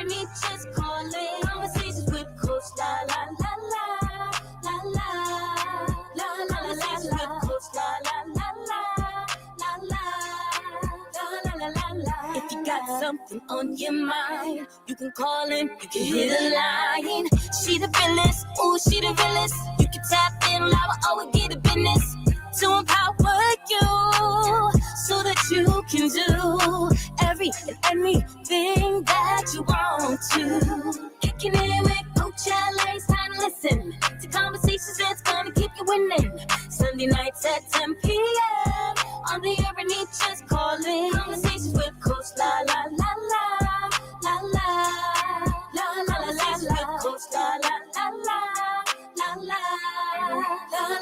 need, just call in. Conversations with Coach La La La La La La La La La La La. Coach La La La La La La La La La. If you got something on your mind, you can call in, you can hit a line. She the realest, ooh, she the realest. You can tap in, loud, always get a business to empower you so that you can do every and anything that you want to. Kicking it with Coach LA, it's time to listen to conversations that's gonna keep you winning. Sunday nights at 10 p.m. on the air and each just calling. Conversations with Coach La La La La La La La La La La La. Coach La La La La La La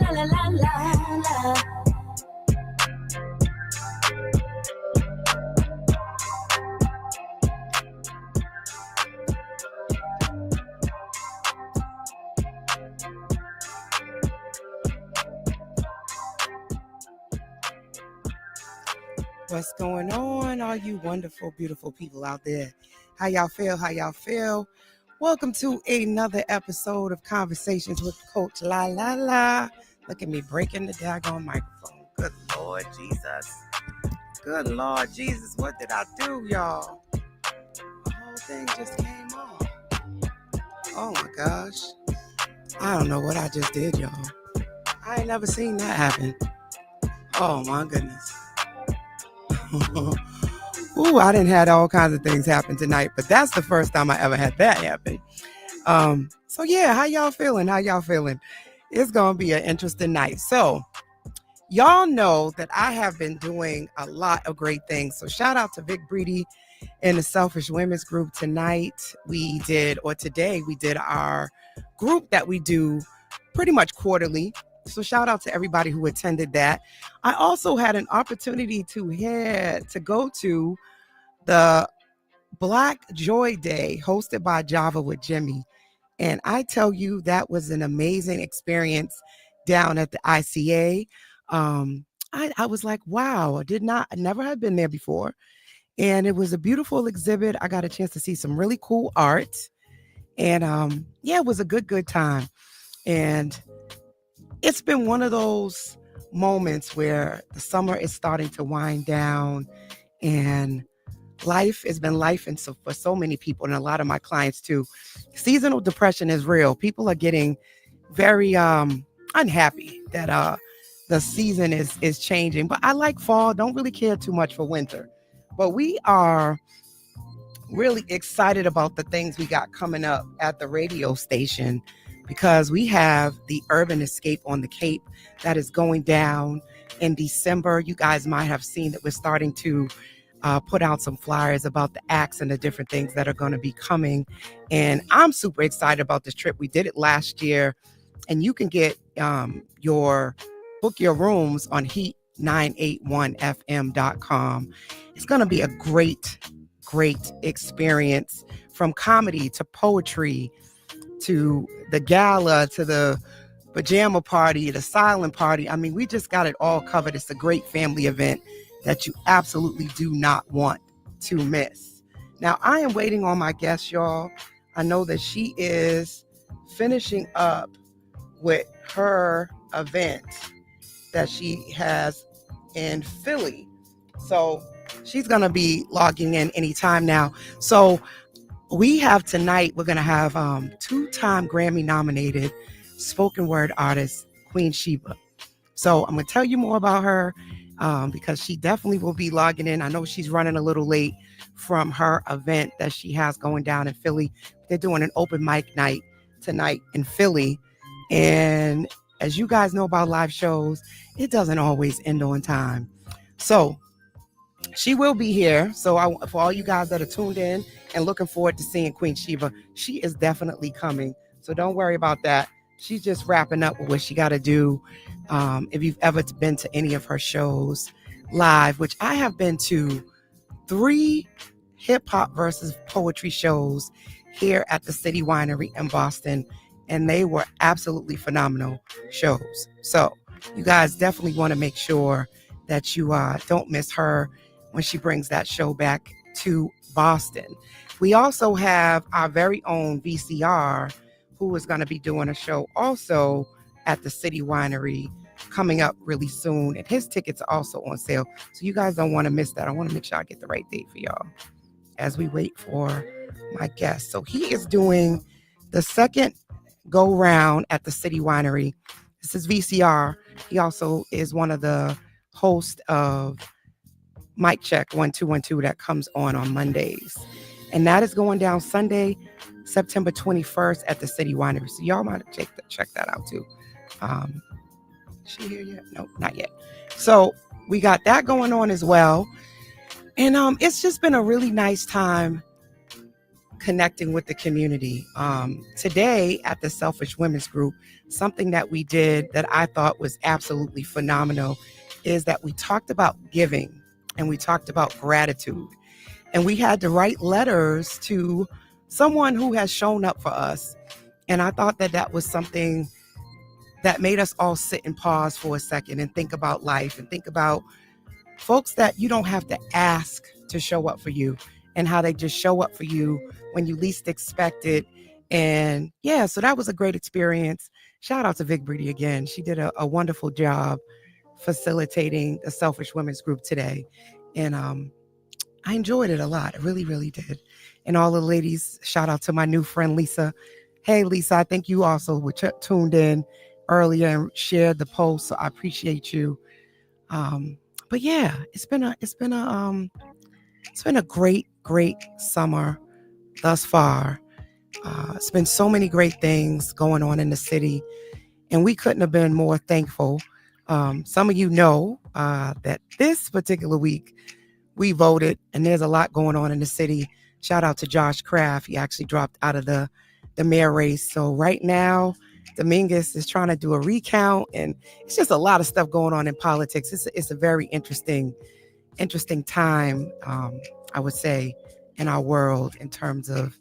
La La La La. What's going on, all you wonderful, beautiful people out there? How y'all feel? How y'all feel? Welcome to another episode of Conversations with Coach La La La. Look at me breaking the daggone microphone. Good Lord Jesus. Good Lord Jesus. What did I do, y'all? The whole thing just came off. Oh my gosh. I don't know what I just did, y'all. I ain't never seen that happen. Oh my goodness. Ooh, I didn't have all kinds of things happen tonight, but that's the first time I ever had that happen. So yeah, how y'all feeling? How y'all feeling? It's gonna be an interesting night. So y'all know that I have been doing a lot of great things. So shout out to Vic Breedy and the Selfish Women's Group. Today we did our group that we do pretty much quarterly. So shout out to everybody who attended that. I also had an opportunity to go to the Black Joy Day hosted by Java with Jimmy. And I tell you, that was an amazing experience down at the ICA. I was like, wow, I never had been there before. And it was a beautiful exhibit. I got a chance to see some really cool art. And yeah, it was a good time. And it's been one of those moments where the summer is starting to wind down and life has been life. And so for so many people and a lot of my clients too, seasonal depression is real. People are getting very unhappy that the season is changing. But I like fall, don't really care too much for winter. But we are really excited about the things we got coming up at the radio station, because we have the Urban Escape on the Cape that is going down in December. You guys might have seen that we're starting to put out some flyers about the acts and the different things that are going to be coming. And I'm super excited about this trip. We did it last year, and you can get book your rooms on heat981fm.com. It's going to be a great experience, from comedy to poetry to the gala, to the pajama party, the silent party. I mean, we just got it all covered. It's a great family event that you absolutely do not want to miss. Now, I am waiting on my guest, y'all. I know that she is finishing up with her event that she has in Philly. So she's going to be logging in anytime now. So we have tonight, we're going to have two-time Grammy nominated spoken word artist, Queen Sheba. So I'm going to tell you more about her because she definitely will be logging in. I know she's running a little late from her event that she has going down in Philly. They're doing an open mic night tonight in Philly. And as you guys know about live shows, it doesn't always end on time. So she will be here. So for all you guys that are tuned in and looking forward to seeing Queen Sheba, she is definitely coming. So don't worry about that. She's just wrapping up with what she got to do. If you've ever been to any of her shows live, which I have been to 3 hip hop versus poetry shows here at the City Winery in Boston, and they were absolutely phenomenal shows. So you guys definitely want to make sure that you don't miss her when she brings that show back to Boston. We also have our very own VCR, who is going to be doing a show also at the City Winery coming up really soon. And his tickets are also on sale. So you guys don't want to miss that. I want to make sure I get the right date for y'all as we wait for my guest. So he is doing the second go round at the City Winery. This is VCR. He also is one of the hosts of Mic Check 1212 that comes on Mondays. And that is going down Sunday, September 21st at the City Winery. So y'all might check that out too. Is she here yet? No, not yet. So we got that going on as well. And it's just been a really nice time connecting with the community. Today at the Selfish Women's Group, something that we did that I thought was absolutely phenomenal is that we talked about giving and we talked about gratitude. And we had to write letters to someone who has shown up for us. And I thought that that was something that made us all sit and pause for a second and think about life and think about folks that you don't have to ask to show up for you and how they just show up for you when you least expect it. And yeah, so that was a great experience. Shout out to Vic Breedy again. She did a wonderful job facilitating the Selfish Women's Group today. And I enjoyed it a lot. I really, really did. And all the ladies, shout out to my new friend, Lisa. Hey, Lisa, I think you also were tuned in earlier and shared the post. So I appreciate you. But yeah, it's been a great summer thus far. It's been so many great things going on in the city, and we couldn't have been more thankful. Some of you know that this particular week we voted, and there's a lot going on in the city. Shout out to Josh Kraft. He actually dropped out of the mayor race. So right now, Dominguez is trying to do a recount, and it's just a lot of stuff going on in politics. It's a very interesting time, I would say, in our world in terms of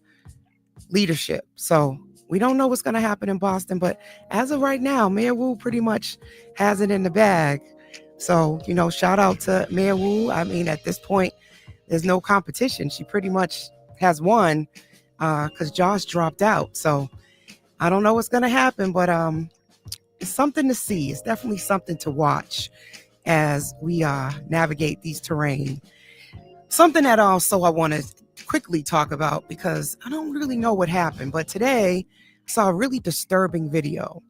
leadership. So we don't know what's going to happen in Boston, but as of right now, Mayor Wu pretty much has it in the bag. So, shout out to Mayor Wu. I mean, at this point, there's no competition. She pretty much has won because Josh dropped out. So I don't know what's going to happen, but it's something to see. It's definitely something to watch as we navigate these terrain. Something that also I want to quickly talk about because I don't really know what happened, but today I saw a really disturbing video,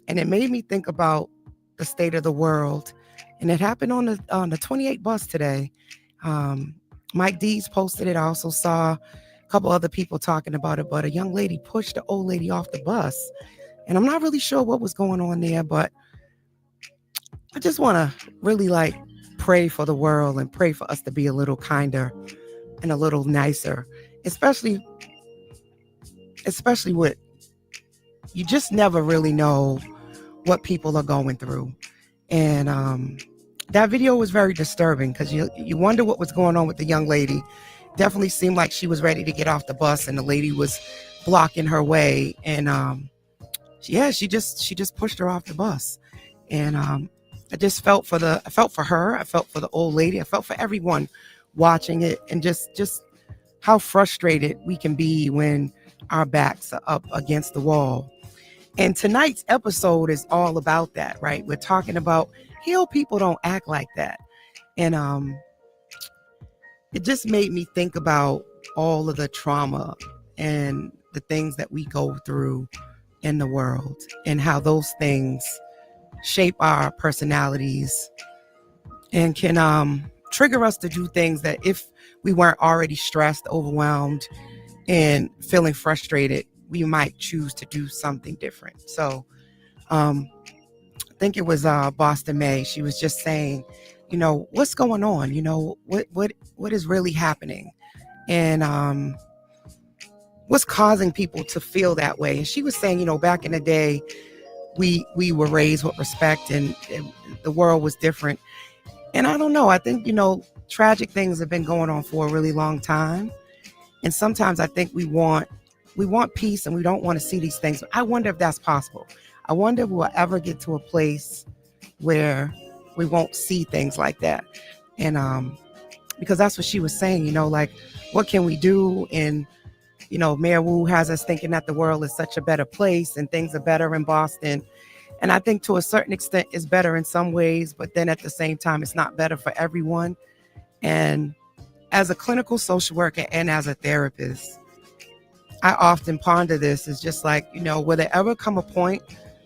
and it made me think about the state of the world. And it happened on the 28 bus today. Mike Dees posted it. I also saw a couple other people talking about it, but a young lady pushed the old lady off the bus, and I'm not really sure what was going on there, but I just want to really pray for the world and pray for us to be a little kinder and a little nicer, especially with, you just never really know what people are going through. And that video was very disturbing because you wonder what was going on with the young lady. Definitely seemed like she was ready to get off the bus and the lady was blocking her way. And she just pushed her off the bus. And I just felt for her. I felt for the old lady. I felt for everyone watching it, and just how frustrated we can be when our backs are up against the wall. And tonight's episode is all about that, right? We're talking about heal people don't act like that. And it just made me think about all of the trauma and the things that we go through in the world and how those things shape our personalities and can trigger us to do things that if we weren't already stressed, overwhelmed, and feeling frustrated, we might choose to do something different. So I think it was Boston May. She was just saying, what's going on? What is really happening? And what's causing people to feel that way? And she was saying, back in the day, we were raised with respect and the world was different. And I don't know. I think, tragic things have been going on for a really long time. And sometimes I think we want peace and we don't want to see these things. I wonder if that's possible. I wonder if we'll ever get to a place where we won't see things like that. And because that's what she was saying, what can we do? And Mayor Wu has us thinking that the world is such a better place and things are better in Boston. And I think to a certain extent it's better in some ways, but then at the same time, it's not better for everyone. And as a clinical social worker and as a therapist, I often ponder this. It's just like, will there ever come a point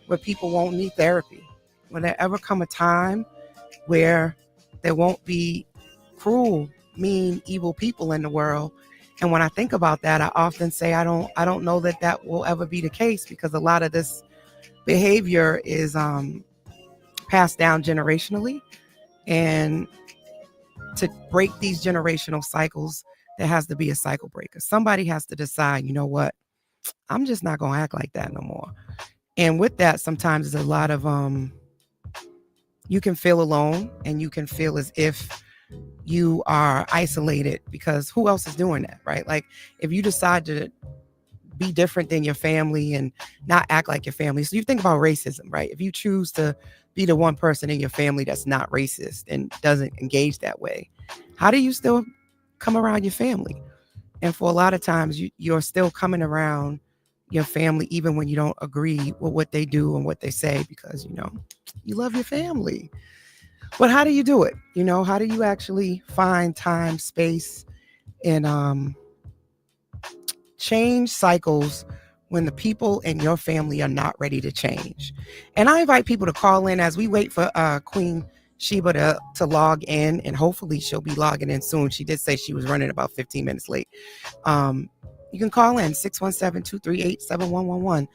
where people won't need therapy? Will there ever come a time where there won't be cruel, mean, evil people in the world? And when I think about that, I often say I don't know that will ever be the case, because a lot of this behavior is passed down generationally. And to break these generational cycles, there has to be a cycle breaker. Somebody has to decide, you know what, I'm just not going to act like that no more. And with that, sometimes there's a lot of, you can feel alone and you can feel as if you are isolated, because who else is doing that, right? Like if you decide to be different than your family and not act like your family. So you think about racism, right? If you choose to be the one person in your family that's not racist and doesn't engage that way, how do you still come around your family? And for a lot of times, you're still coming around your family even when you don't agree with what they do and what they say, because, you love your family. But how do you do it? How do you actually find time, space, and change cycles when the people in your family are not ready to change? And I invite people to call in as we wait for Queen Sheba to log in, and hopefully she'll be logging in soon. She did say she was running about 15 minutes late. You can call in 617-238-7111.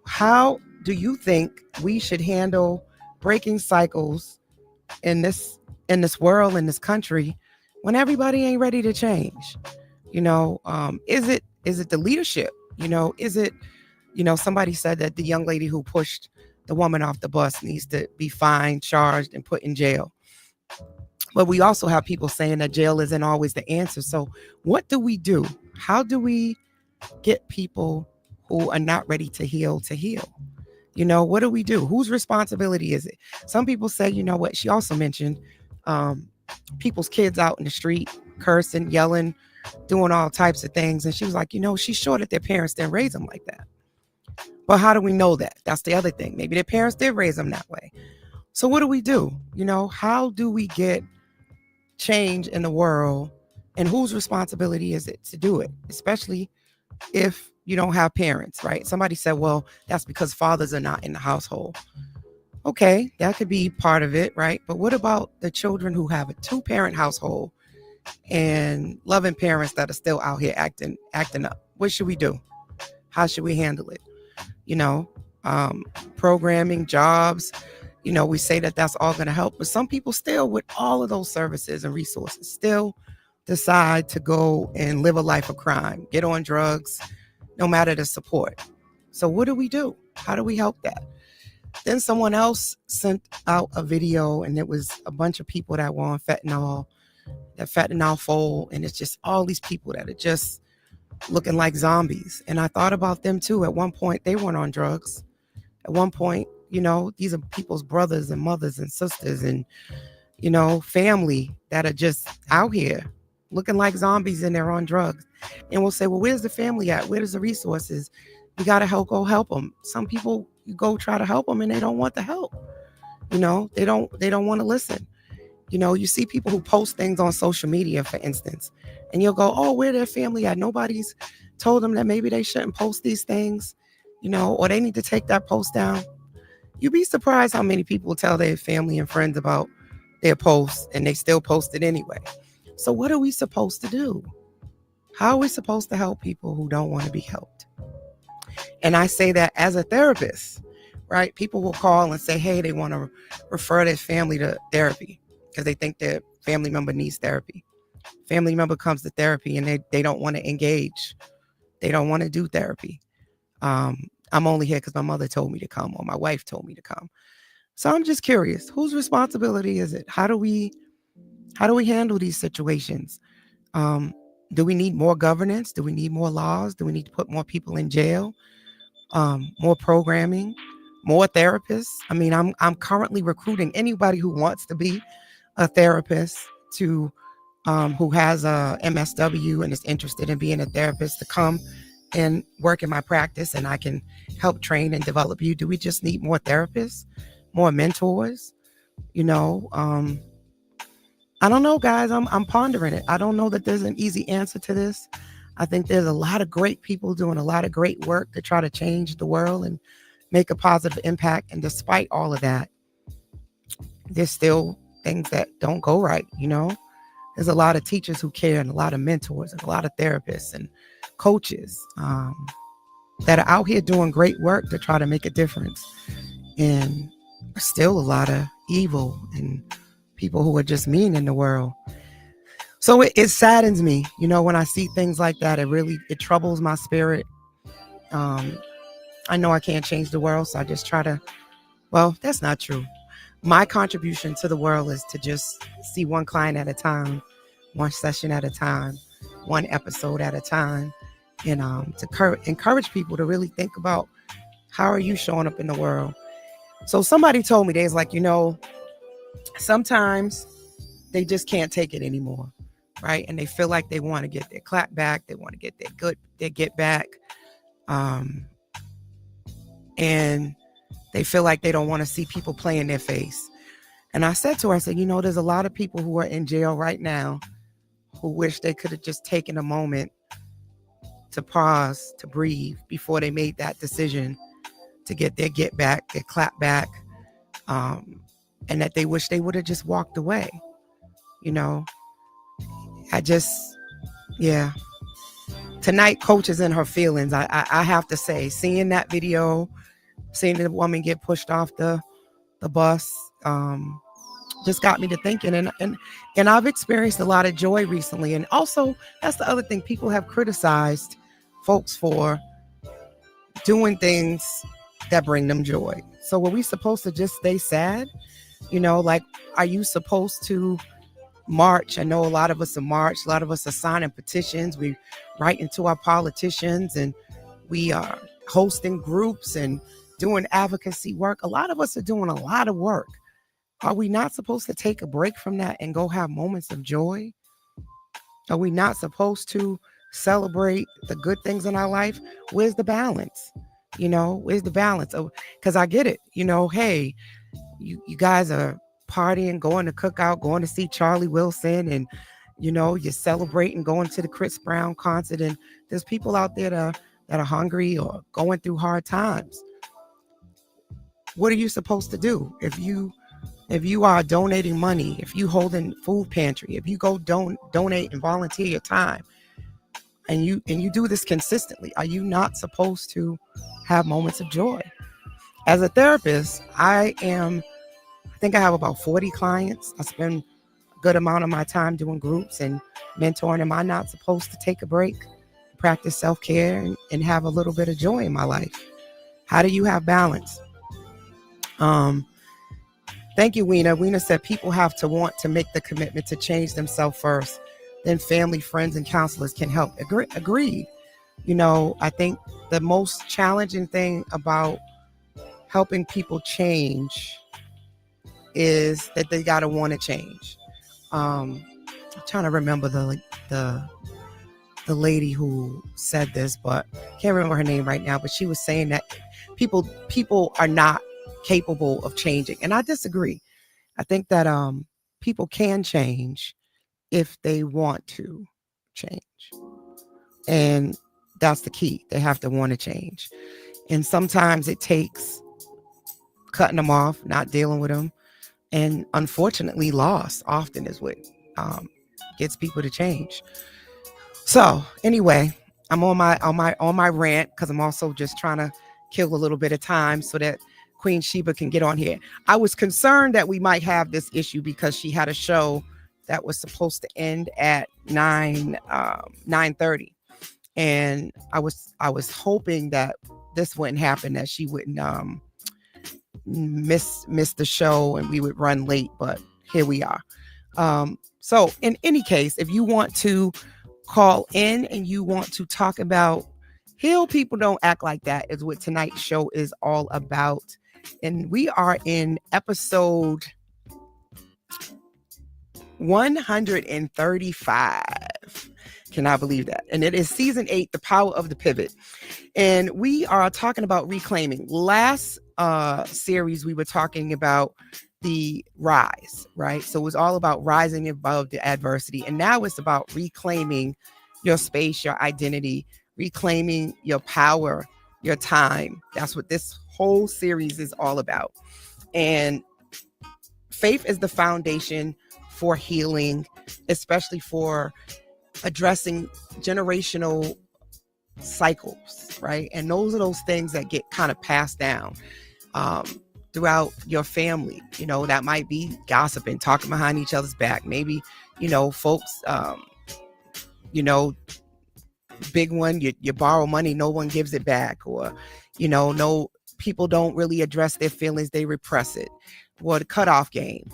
How do you think we should handle breaking cycles in this world, in this country, when everybody ain't ready to change? Is it the leadership? Is it, somebody said that the young lady who pushed the woman off the bus needs to be fined, charged, and put in jail. But we also have people saying that jail isn't always the answer. So what do we do? How do we get people who are not ready to heal to heal? What do we do? Whose responsibility is it? Some people say, what she also mentioned, people's kids out in the street cursing, yelling, doing all types of things. And she was like, she's sure that their parents didn't raise them like that. But how do we know that? That's the other thing. Maybe their parents did raise them that way. So what do we do? How do we get change in the world, and whose responsibility is it to do it? Especially if you don't have parents, right? Somebody said, well, that's because fathers are not in the household. Okay, that could be part of it, right? But what about the children who have a 2-parent household and loving parents that are still out here acting up? What should we do? How should we handle it? Programming, jobs, we say that that's all going to help, but some people still, with all of those services and resources, still decide to go and live a life of crime, get on drugs, no matter the support. So what do we do? How do we help that? Then someone else sent out a video, and it was a bunch of people that were on fentanyl, that fentanyl fold, and it's just all these people that are just looking like zombies. And I thought about them too. At one point, they weren't on drugs. At one point, these are people's brothers and mothers and sisters and, family that are just out here looking like zombies, and they're on drugs. And we'll say, well, where's the family at? Where's the resources? You got to go help them. Some people, you go try to help them and they don't want the help. They don't want to listen. You see people who post things on social media, for instance, and you'll go, oh, where their family at? Nobody's told them that maybe they shouldn't post these things, or they need to take that post down. You'd be surprised how many people tell their family and friends about their posts, and they still post it anyway. So what are we supposed to do? How are we supposed to help people who don't want to be helped? And I say that as a therapist, right? People will call and say, hey, they want to refer their family to therapy because they think their family member needs therapy. Family member comes to therapy and they don't want to engage. They don't want to do therapy. I'm only here because my mother told me to come, or my wife told me to come. So I'm just curious, whose responsibility is it? How do we handle these situations? Do we need more governance? Do we need more laws? Do we need to put more people in jail? More programming, more therapists? I mean, I'm currently recruiting anybody who wants to be a therapist to who has a MSW and is interested in being a therapist to come and work in my practice, and I can help train and develop you. Do we just need more therapists, more mentors? You know, I don't know, guys. I'm pondering it. I don't know that there's an easy answer to this. I think there's a lot of great people doing a lot of great work to try to change the world and make a positive impact. And despite all of that, there's still things that don't go right. You know, there's a lot of teachers who care and a lot of mentors and a lot of therapists and coaches that are out here doing great work to try to make a difference. And still a lot of evil and people who are just mean in the world. So it saddens me, you know, when I see things like that. It troubles my spirit. I know I can't change the world, so I just try to, well, that's not true. My contribution to the world is to just see one client at a time, one session at a time, one episode at a time, and to encourage people to really think about how are you showing up in the world. So somebody told me, they was like, you know, sometimes they just can't take it anymore, right? And they feel like they want to get their clap back, they want to get their get back, and they feel like they don't want to see people play in their face. And I said to her, I said, you know, there's a lot of people who are in jail right now who wish they could have just taken a moment to pause, to breathe before they made that decision to get their get back, their clap back, and that they wish they would have just walked away. You know, yeah. Tonight, Coach is in her feelings. I have to say, seeing that video, seeing the woman get pushed off the bus, just got me to thinking. And I've experienced a lot of joy recently. And also, that's the other thing. People have criticized folks for doing things that bring them joy. So were we supposed to just stay sad? You know, like, are you supposed to march? I know a lot of us are march. A lot of us are signing petitions. We write into our politicians, and we are hosting groups and doing advocacy work. A lot of us are doing a lot of work. Are we not supposed to take a break from that and go have moments of joy? Are we not supposed to celebrate the good things in our life? Where's the balance? You know, where's the balance? Because I get it. You know, hey, you guys are partying, going to cookout, going to see Charlie Wilson, and, you know, you're celebrating going to the Chris Brown concert. And there's people out there that are hungry or going through hard times. What are you supposed to do? If you are donating money, if you holding food pantry, if you go donate and volunteer your time, and you do this consistently, are you not supposed to have moments of joy? As a therapist, I think I have about 40 clients. I spend a good amount of my time doing groups and mentoring. Am I not supposed to take a break, practice self-care, and have a little bit of joy in my life? How do you have balance? Thank you, Weena. Weena said people have to want to make the commitment to change themselves first. Then family, friends, and counselors can help. Agreed. You know, I think the most challenging thing about helping people change is that they got to want to change. I'm trying to remember the lady who said this, but can't remember her name right now. But she was saying that people are not capable of changing, and I disagree. I think that people can change if they want to change, and that's the key. They have to want to change, and sometimes it takes cutting them off, not dealing with them, and unfortunately, loss often is what gets people to change. So anyway, I'm on my rant because I'm also just trying to kill a little bit of time so that Queen Sheba can get on here. I was concerned that we might have this issue because she had a show that was supposed to end at 9:30, and I was hoping that this wouldn't happen, that she wouldn't miss the show and we would run late, but here we are. So in any case, if you want to call in and you want to talk about Heal People Don't Act Like That, is what tonight's show is all about. And we are in episode 135. Cannot believe that. And it is season 8, The Power of the Pivot. And we are talking about reclaiming. Last series, we were talking about the rise, right? So it was all about rising above the adversity. And now it's about reclaiming your space, your identity, reclaiming your power, your time. That's what this whole series is all about. And faith is the foundation for healing, especially for addressing generational cycles, right? And those are those things that get kind of passed down throughout your family. You know, that might be gossiping, talking behind each other's back. Maybe, folks, big one, you borrow money, no one gives it back. Or, no, people don't really address their feelings, they repress it. Or the cutoff game,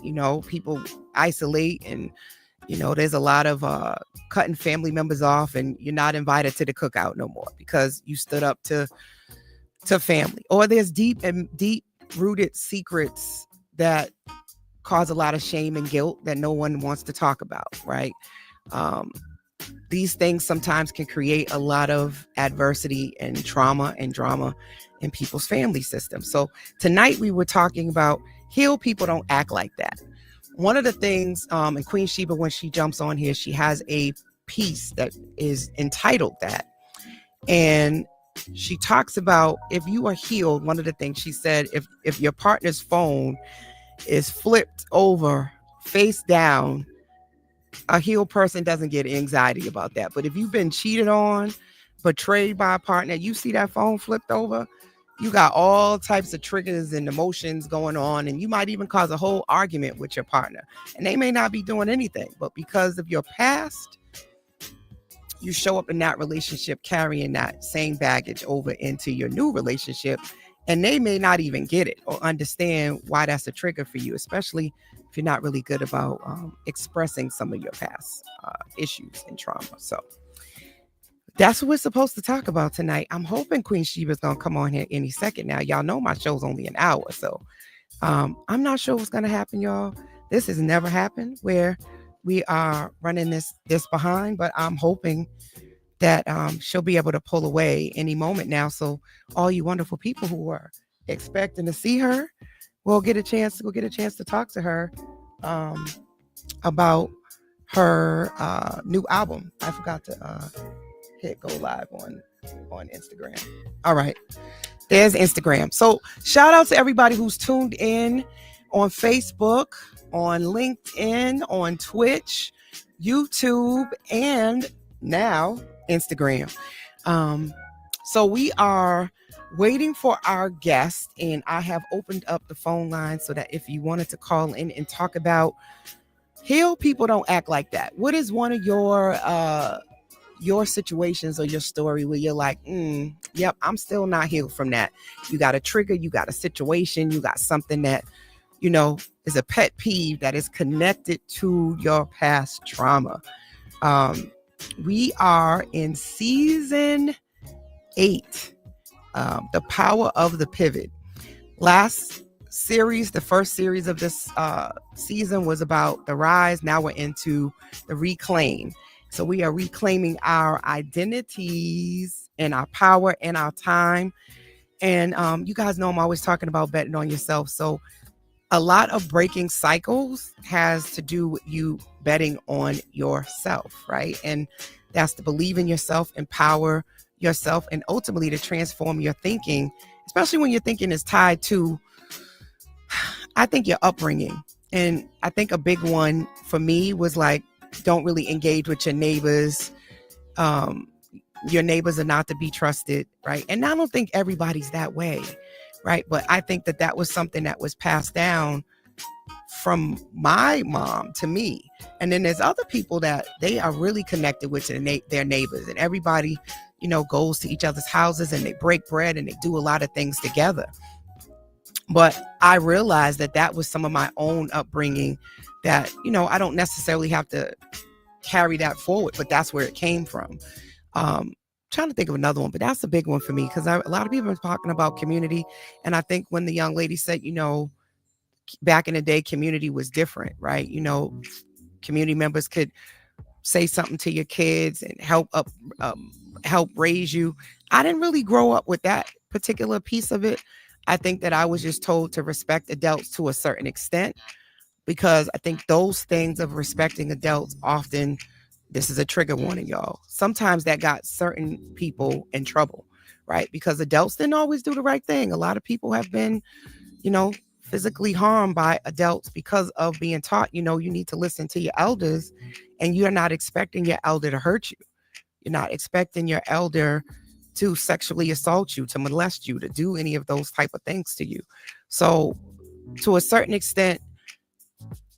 people isolate, and there's a lot of cutting family members off, and you're not invited to the cookout no more because you stood up to family. Or there's deep rooted secrets that cause a lot of shame and guilt that no one wants to talk about, right? These things sometimes can create a lot of adversity and trauma and drama in people's family systems. So tonight we were talking about heal people, don't act like that. One of the things, and Queen Sheba, when she jumps on here, she has a piece that is entitled that. And she talks about, if you are healed, one of the things she said, if your partner's phone is flipped over face down, a healed person doesn't get anxiety about that. But if you've been cheated on, betrayed by a partner, you see that phone flipped over, you got all types of triggers and emotions going on, and you might even cause a whole argument with your partner. And they may not be doing anything, but because of your past, you show up in that relationship carrying that same baggage over into your new relationship, and they may not even get it or understand why that's a trigger for you, especially if you're not really good about expressing some of your past issues and trauma. So that's what we're supposed to talk about tonight. I'm hoping Queen Sheba's going to come on here any second now. Y'all know my show's only an hour, so I'm not sure what's going to happen, y'all. This has never happened where we are running this behind, but I'm hoping that she'll be able to pull away any moment now. So all you wonderful people who are expecting to see her will get a chance to talk to her about her new album. I forgot to hit go live on Instagram. All right, there's Instagram. So shout out to everybody who's tuned in on Facebook, on LinkedIn, on Twitch, YouTube, and now Instagram. So we are waiting for our guest, and I have opened up the phone line so that if you wanted to call in and talk about heal people, don't act like that. What is one of your situations or your story where you're like, yep, I'm still not healed from that? You got a trigger, you got a situation, you got something that, is a pet peeve that is connected to your past trauma. We are in season 8, The Power of the Pivot. Last series, the first series of this season was about the rise. Now we're into the reclaim. So we are reclaiming our identities and our power and our time. And you guys know I'm always talking about betting on yourself. So a lot of breaking cycles has to do with you betting on yourself, right? And that's to believe in yourself, empower yourself, and ultimately to transform your thinking, especially when your thinking is tied to, I think, your upbringing. And I think a big one for me was like, don't really engage with your neighbors. Your neighbors are not to be trusted, right? And I don't think everybody's that way, right? But I think that was something that was passed down from my mom to me. And then there's other people that they are really connected with their neighbors, and everybody, goes to each other's houses and they break bread and they do a lot of things together. But I realized that was some of my own upbringing that, I don't necessarily have to carry that forward, but that's where it came from. Trying to think of another one, but that's a big one for me because a lot of people are talking about community. And I think when the young lady said, back in the day, community was different, right? community members could say something to your kids and help raise you. I didn't really grow up with that particular piece of it. I think that I was just told to respect adults to a certain extent, because I think those things of respecting adults often, this is a trigger warning, y'all. Sometimes that got certain people in trouble, right? Because adults didn't always do the right thing. A lot of people have been, physically harmed by adults because of being taught, you need to listen to your elders, and you're not expecting your elder to hurt you. You're not expecting your elder to sexually assault you, to molest you, to do any of those type of things to you. So to a certain extent,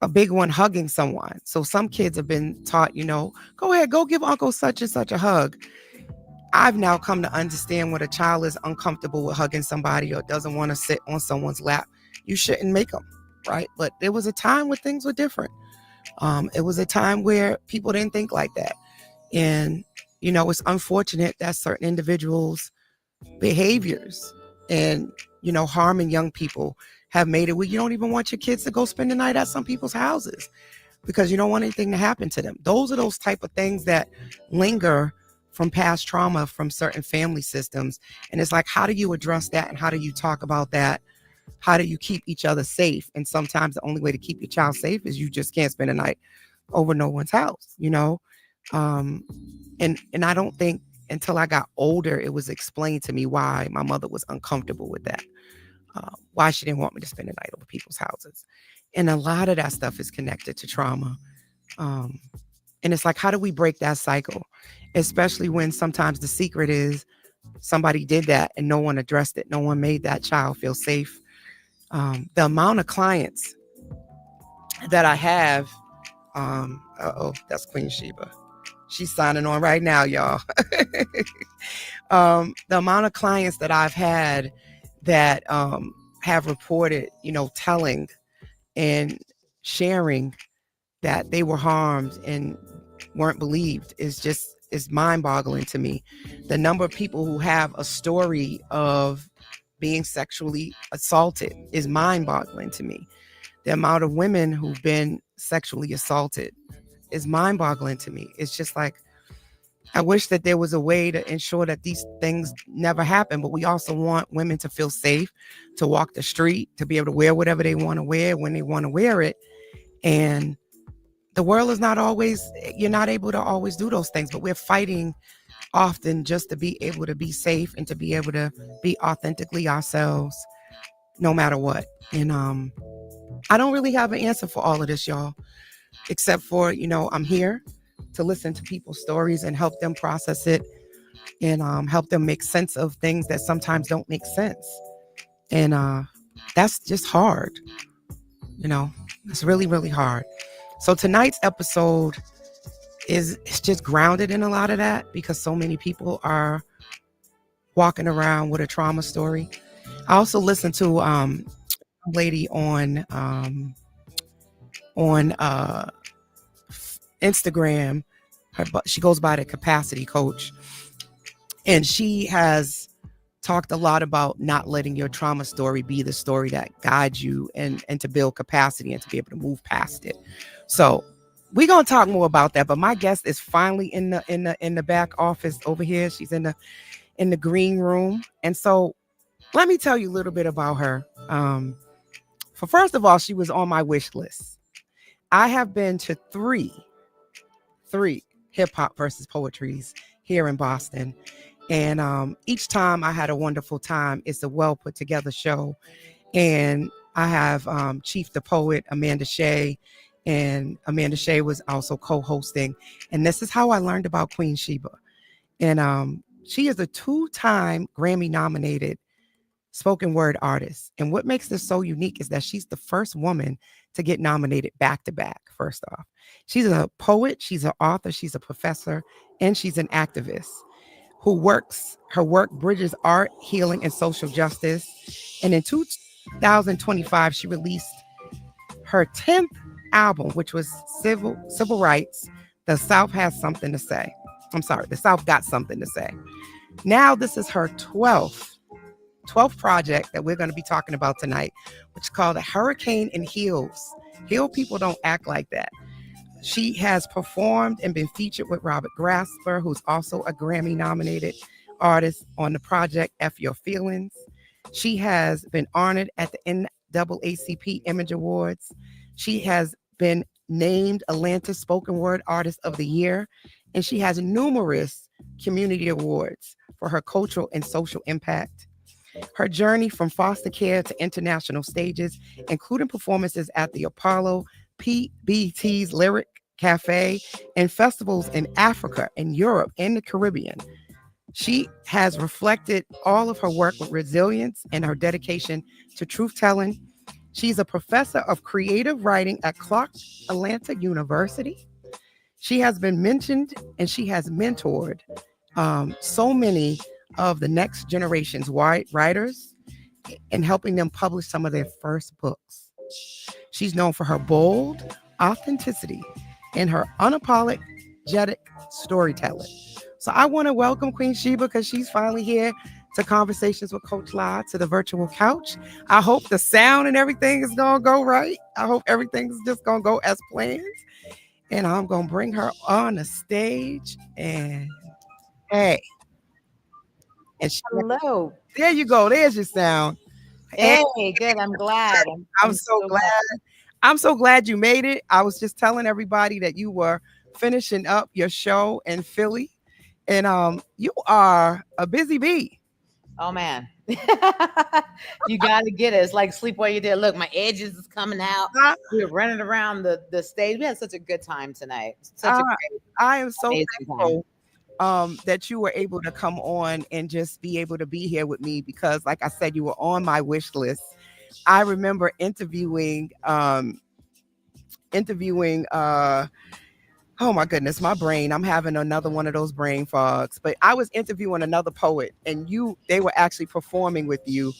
a big one, hugging someone. So some kids have been taught, go ahead, go give Uncle such and such a hug. I've now come to understand when a child is uncomfortable with hugging somebody or doesn't want to sit on someone's lap, you shouldn't make them, right? But there was a time where things were different. It was a time where people didn't think like that. And, it's unfortunate that certain individuals' behaviors and, harming young people have made it where you don't even want your kids to go spend the night at some people's houses because you don't want anything to happen to them. Those are those type of things that linger from past trauma from certain family systems. And it's like, how do you address that? And how do you talk about that? How do you keep each other safe? And sometimes the only way to keep your child safe is you just can't spend a night over no one's house, And I don't think until I got older, it was explained to me why my mother was uncomfortable with that, why she didn't want me to spend the night over people's houses. And a lot of that stuff is connected to trauma. And it's like, how do we break that cycle? Especially when sometimes the secret is somebody did that and no one addressed it. No one made that child feel safe. The amount of clients that I have, that's Queen Sheba. She's signing on right now, y'all. The amount of clients that I've had that have reported, telling and sharing that they were harmed and weren't believed is mind-boggling to me. The number of people who have a story of being sexually assaulted is mind-boggling to me. The amount of women who've been sexually assaulted is mind-boggling to me. It's just like, I wish that there was a way to ensure that these things never happen, but we also want women to feel safe, to walk the street, to be able to wear whatever they want to wear when they want to wear it. And the world is not always, you're not able to always do those things, but we're fighting often just to be able to be safe and to be able to be authentically ourselves no matter what. And I don't really have an answer for all of this, y'all, except for, I'm here to listen to people's stories and help them process it and help them make sense of things that sometimes don't make sense. And that's just hard. It's really, really hard. So tonight's episode is just grounded in a lot of that because so many people are walking around with a trauma story. I also listened to a lady on Instagram. She goes by the Capacity Coach, and she has talked a lot about not letting your trauma story be the story that guides you and to build capacity and to be able to move past it. So we're gonna talk more about that. But my guest is finally in the back office over here. She's in the green room, and so let me tell you a little bit about her. For first of all, she was on my wish list. I have been to three hip hop versus poetries here in Boston. And each time I had a wonderful time. It's a well put together show. And I have Chief the Poet, Amanda Shea, and Amanda Shea was also co-hosting. And this is how I learned about Queen Sheba. And she is a 2-time Grammy nominated spoken word artist. And what makes this so unique is that she's the first woman to get nominated back to back. First off, she's a poet, she's an author, she's a professor, and she's an activist her work bridges art, healing, and social justice. And in 2025, she released her 10th album, which was Civil Rights. The South Has Something to Say. I'm sorry, The South Got Something to Say. Now this is her 12th project that we're going to be talking about tonight, which is called A Hurricane in Heels. Heal people don't act like that. She has performed and been featured with Robert Grasper, who's also a Grammy nominated artist, on the project F Your Feelings. She has been honored at the NAACP Image Awards. She has been named Atlanta Spoken Word Artist of the Year, and she has numerous community awards for her cultural and social impact. Her journey from foster care to international stages, including performances at the Apollo, PBT's Lyric Cafe, and festivals in Africa and Europe and the Caribbean. She has reflected all of her work with resilience and her dedication to truth telling. She's a professor of creative writing at Clark Atlanta University. She has been mentioned and she has mentored so many of the next generation's writers and helping them publish some of their first books. She's known for her bold authenticity and her unapologetic storytelling. So I want to welcome Queen Sheba because she's finally here to Conversations with Coach La, to the virtual couch. I hope the sound and everything is going to go right. I hope everything's just going to go as planned. And I'm going to bring her on the stage. And hey. And she, Hello. there you go. There's your sound. Hey, good. I'm glad. I'm so glad. I'm so glad you made it. I was just telling everybody that you were finishing up your show in Philly, and you are a busy bee. Oh man, you got to get it. It's like sleep while you did. Look, my edges is coming out. We were running around the stage. We had such a good time tonight. Such a great, I am so amazing thankful that you were able to come on and just be able to be here with me because, like I said, you were on my wish list. I remember interviewing oh my goodness, my brain, I'm having another one of those brain fogs, but I was interviewing another poet and they were actually performing with you,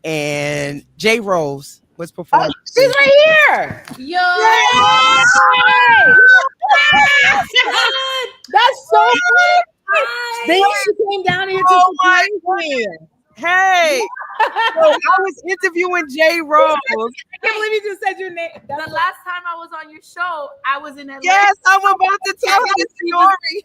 and J Rose was performing. Oh, she's right here. Yo, That's so good. Then she came down here to my me. Hey, so I was interviewing J Rose. I can't believe you just said your name. the last time I was on your show, I was in Atlanta. Yes, I'm about to tell you the story.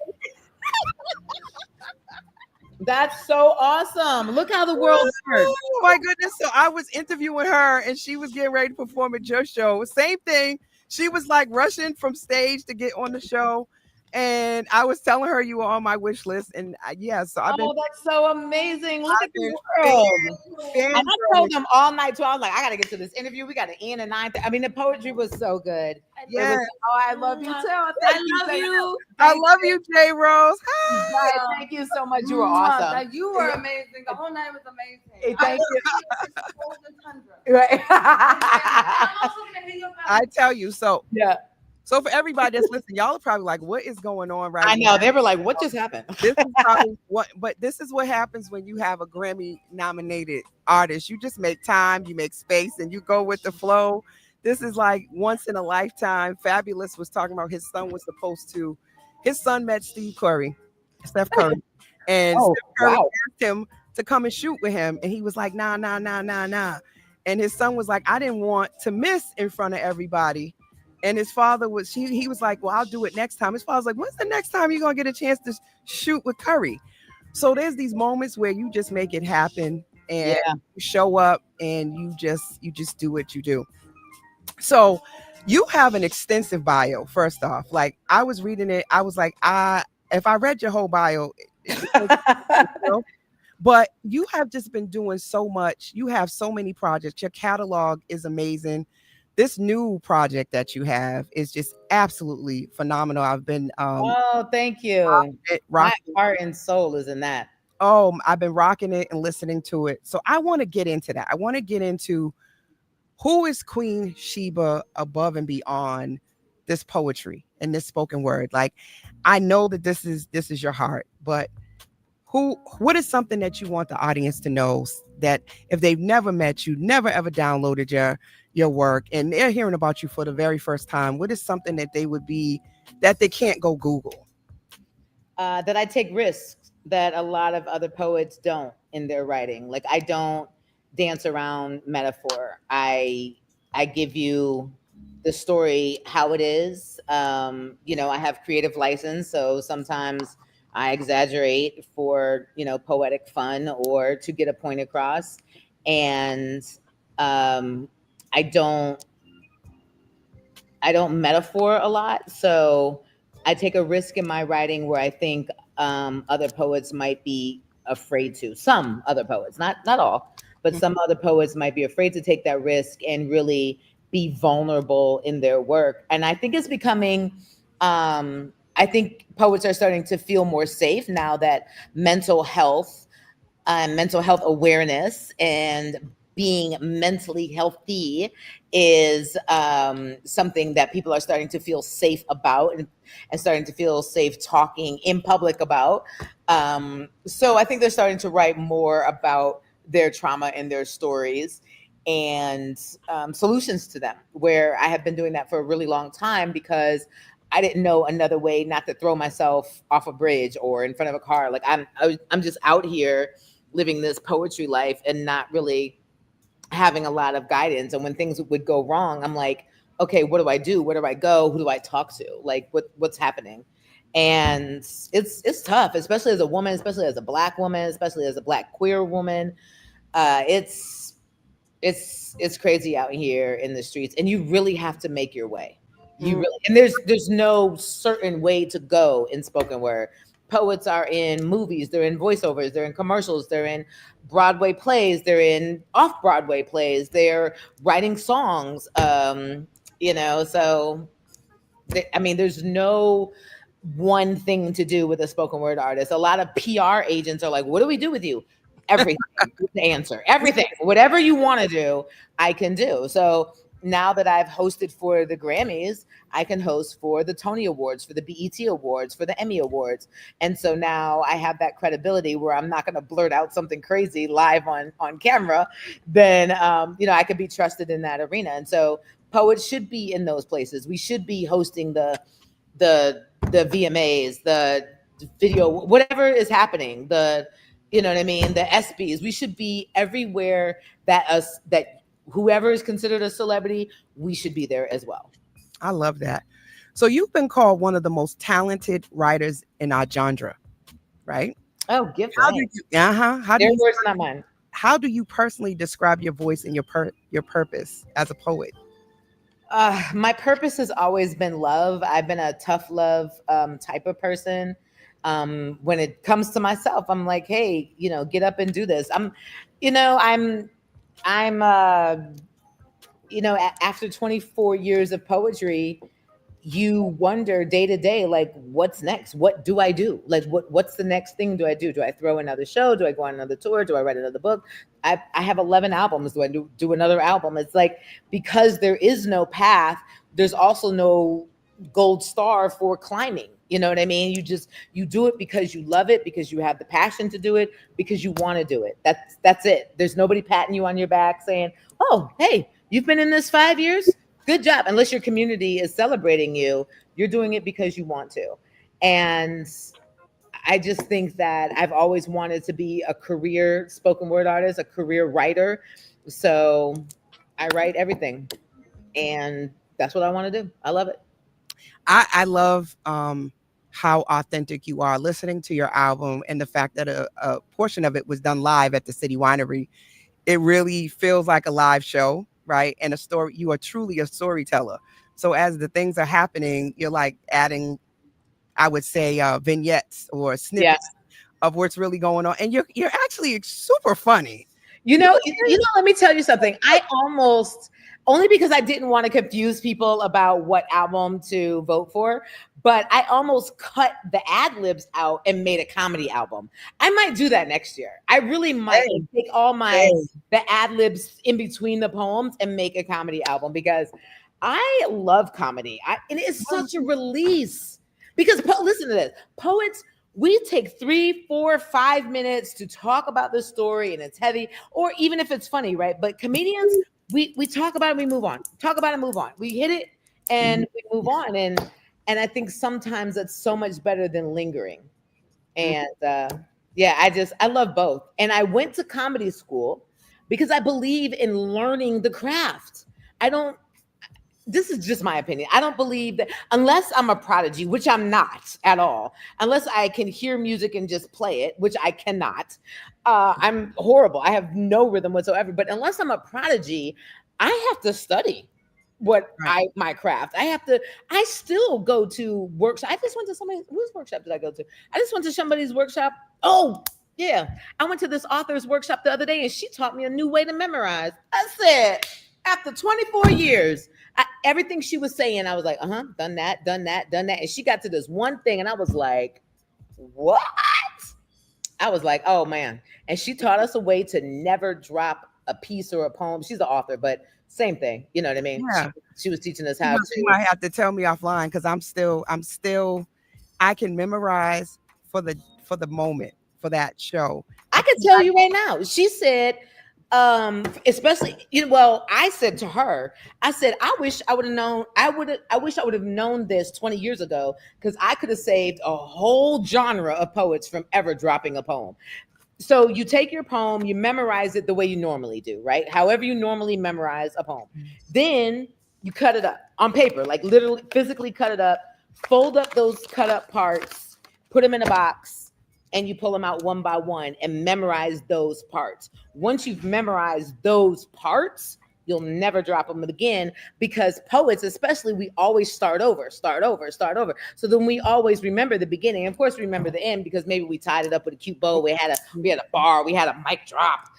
That's so awesome. Look how the world works. Oh my goodness. So I was interviewing her and she was getting ready to perform at your show. Same thing. She was like rushing from stage to get on the show. And I was telling her you were on my wish list. And yeah, so I've been. Oh, that's so amazing. Look at the world. And I told them all night too. I was like, I got to get to this interview. We got to end at 9. I mean, the poetry was so good. Yeah. Oh, I love you too. I love you. I love you, J Rose. Right, thank you so much. You were awesome. You were amazing. The whole night was amazing. Hey, thank you. Right. I tell you, so Yeah. So for everybody that's listening, y'all are probably like, what is going on right now? I know. They were like, what just happened? This is probably but this is what happens when you have a Grammy nominated artist. You just make time, you make space, and you go with the flow. This is like once in a lifetime. Fabulous was talking about his son met Steph Curry, and Steph Curry asked him to come and shoot with him, and he was like, nah. And his son was like, I didn't want to miss in front of everybody. And his father was, he was like, well, I'll do it next time. His father's like, when's the next time you're going to get a chance to shoot with Curry? So there's these moments where you just make it happen and you show up and you just do what you do. So you have an extensive bio, first off. Like I was reading it. I was like, if I read your whole bio, but you have just been doing so much. You have so many projects. Your catalog is amazing. This new project that you have is just absolutely phenomenal. I've been thank you. My heart and soul is in that. I've been rocking it and listening to it. So I want to get into that. I want to get into who is Queen Sheba above and beyond this poetry and this spoken word. Like I know that this is your heart, but what is something that you want the audience to know that if they've never met you, never ever downloaded your work, and they're hearing about you for the very first time, what is something that they can't go Google? That I take risks that a lot of other poets don't in their writing. Like I don't dance around metaphor. I give you the story how it is. I have creative license, so sometimes I exaggerate for, poetic fun or to get a point across. And um, I don't I don't metaphor a lot, so I take a risk in my writing where I think other poets might be afraid to. Some other poets, not all, but some other poets might be afraid to take that risk and really be vulnerable in their work. And I think it's becoming. I think poets are starting to feel more safe now that mental health awareness and being mentally healthy is something that people are starting to feel safe about, and starting to feel safe talking in public about. So I think they're starting to write more about their trauma and their stories, and solutions to them, where I have been doing that for a really long time because I didn't know another way not to throw myself off a bridge or in front of a car. Like I'm just out here living this poetry life and not really having a lot of guidance. And when things would go wrong, I'm like, okay, what do I do? Where do I go? Who do I talk to? Like what's happening? And it's tough, especially as a woman, especially as a Black woman, especially as a Black queer woman. It's crazy out here in the streets, and you really have to make your way. You really, and there's no certain way to go in spoken word. Poets are in movies, they're in voiceovers, they're in commercials, they're in Broadway plays, they're in off Broadway plays, they're writing songs. So I mean, there's no one thing to do with a spoken word artist. A lot of PR agents are like, "What do we do with you?" Everything is the answer. Everything, whatever you want to do, I can do. So now that I've hosted for the Grammys, I can host for the Tony Awards, for the BET Awards, for the Emmy Awards. And so now I have that credibility where I'm not going to blurt out something crazy live on camera. Then, I can be trusted in that arena. And so poets should be in those places. We should be hosting the VMAs, the video, whatever is happening, you know what I mean, the ESPYs. We should be everywhere that whoever is considered a celebrity, we should be there as well. I love that. So you've been called one of the most talented writers in our genre, right? Oh, give How do thanks. you, how do Their you words, not mine. how do you personally describe your voice and your purpose as a poet? My purpose has always been love. I've been a tough love type of person. When it comes to myself, I'm like, hey, get up and do this. You know, I'm after 24 years of poetry, you wonder day to day, like, what's next? What do I do? Like, what's the next thing do I do? Do I throw another show? Do I go on another tour? Do I write another book? I have 11 albums. Do I do another album? It's like, because there is no path, there's also no gold star for climbing. You know what I mean? You do it because you love it, because you have the passion to do it, because you want to do it. That's it. There's nobody patting you on your back saying, oh, hey, you've been in this 5 years. Good job. Unless your community is celebrating you, you're doing it because you want to. And I just think that I've always wanted to be a career spoken word artist, a career writer. So I write everything. And that's what I want to do. I love it. I love how authentic you are. Listening to your album and the fact that a portion of it was done live at the City Winery, it really feels like a live show, right? And a story. You are truly a storyteller. So as the things are happening, you're like adding, I would say, vignettes or snippets of what's really going on, and you're actually super funny. Let me tell you something. I almost, only because I didn't want to confuse people about what album to vote for, but I almost cut the ad libs out and made a comedy album. I might do that next year. I really might take all the ad libs in between the poems and make a comedy album, because I love comedy. And it's such a release. Because listen to this, poets, we take 3, 4, 5 minutes to talk about the story, and it's heavy, or even if it's funny, right? But comedians, we talk about it, we move on. Talk about it, move on. We hit it and we move on. And I think sometimes that's so much better than lingering. And I love both. And I went to comedy school because I believe in learning the craft. this is just my opinion. I don't believe that unless I'm a prodigy, which I'm not at all, unless I can hear music and just play it, which I cannot. I'm horrible. I have no rhythm whatsoever. But unless I'm a prodigy, I have to study Right. my craft. I still go to workshops. I just went to somebody whose workshop did I go to? I just went to somebody's workshop. Oh, yeah. I went to this author's workshop the other day and she taught me a new way to memorize. I said, after 24 years, everything she was saying, I was like, done that, done that, done that. And she got to this one thing, and I was like, what? I was like, oh man. And she taught us a way to never drop a piece or a poem. She's the author, but same thing. You know what I mean? Yeah. She was teaching us You how you to. might have to tell me offline because I can memorize for the moment for that show. I can tell you right now. She said, especially, well, I said to her, I said, I wish I would have known, I wish I would have known this 20 years ago, because I could have saved a whole genre of poets from ever dropping a poem. So you take your poem, you memorize it the way you normally do, right? However you normally memorize a poem. Then you cut it up on paper, like literally physically cut it up, fold up those cut up parts, put them in a box, and you pull them out one by one and memorize those parts. Once you've memorized those parts, you'll never drop them again, because poets, especially, we always start over. So then we always remember the beginning. Of course, remember the end, because maybe we tied it up with a cute bow. We had a bar, we had a mic drop,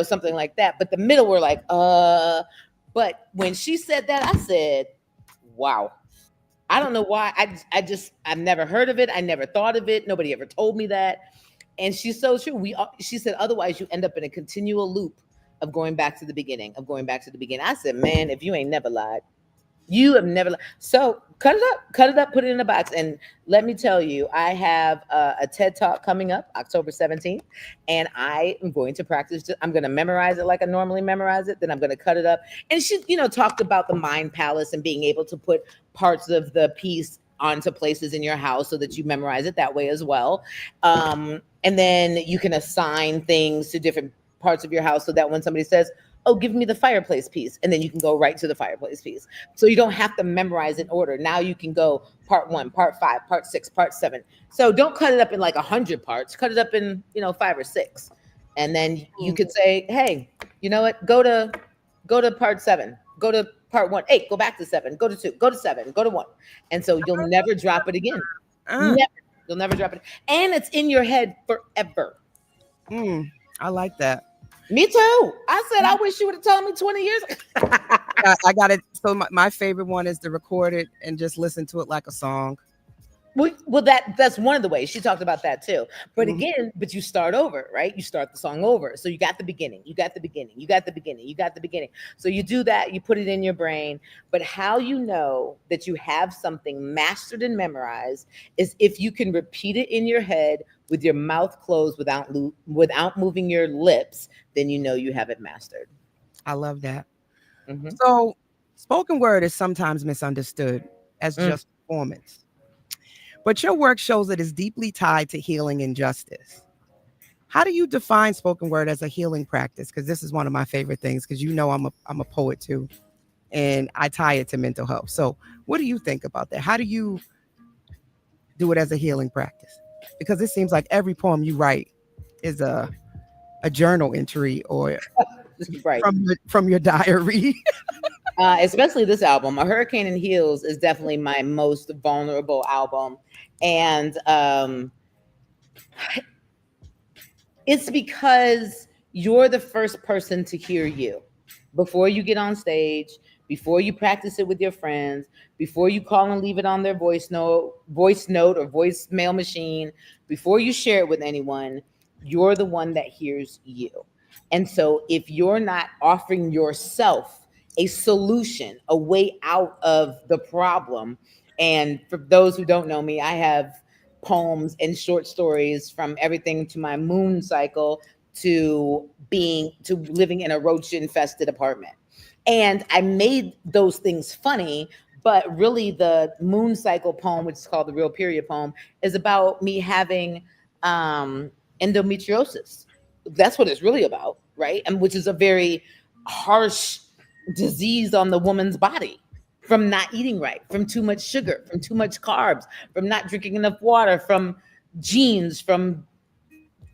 something like that. But the middle, we're like, But when she said that, I said, wow. I don't know why. I've never heard of it. I never thought of it. Nobody ever told me that. And she's so true. She said, otherwise you end up in a continual loop of going back to the beginning, I said, man, if you ain't never lied, you have never lied. So cut it up, put it in a box. And let me tell you, I have a TED Talk coming up October 17th, and I am going to practice. I'm going to memorize it like I normally memorize it. Then I'm going to cut it up. And she, talked about the mind palace and being able to put parts of the piece onto places in your house so that you memorize it that way as well. And then you can assign things to different parts of your house so that when somebody says, oh, give me the fireplace piece, and then you can go right to the fireplace piece. So you don't have to memorize in order. Now you can go part 1, part 5, part 6, part 7. So don't cut it up in like 100 parts. Cut it up in 5 or 6, and then you could say, hey, you know what? Go to part 7. Go to part 1. 8. Go back to 7. Go to 2. Go to 7. Go to 1. And so you'll never drop it again. Never. You'll never drop it. And it's in your head forever. I like that. Me too. I said, I wish you would have told me 20 years ago. I got it. So my favorite one is to record it and just listen to it like a song. Well, that's one of the ways. She talked about that too. But again, you start over, right? You start the song over. So you got the beginning. So you do that, you put it in your brain. But how you know that you have something mastered and memorized is if you can repeat it in your head with your mouth closed without moving your lips, then you know you have it mastered. I love that. So spoken word is sometimes misunderstood as just performance. But your work shows it is deeply tied to healing and justice. How do you define spoken word as a healing practice? Because this is one of my favorite things, because I'm a poet too, and I tie it to mental health. So what do you think about that? How do you do it as a healing practice? Because it seems like every poem you write is a journal entry or right from your diary. Especially this album, A Hurricane in Heels, is definitely my most vulnerable album. And it's because you're the first person to hear you before you get on stage, before you practice it with your friends, before you call and leave it on their voice note or voicemail machine, before you share it with anyone. You're the one that hears you. And so if you're not offering yourself a solution, a way out of the problem. And for those who don't know me, I have poems and short stories from everything to my moon cycle to living in a roach infested apartment. And I made those things funny, but really the moon cycle poem, which is called the Real Period poem, is about me having endometriosis. That's what it's really about, right? And which is a very harsh disease on the woman's body. from not eating right, from too much sugar, from too much carbs, from not drinking enough water, from genes, from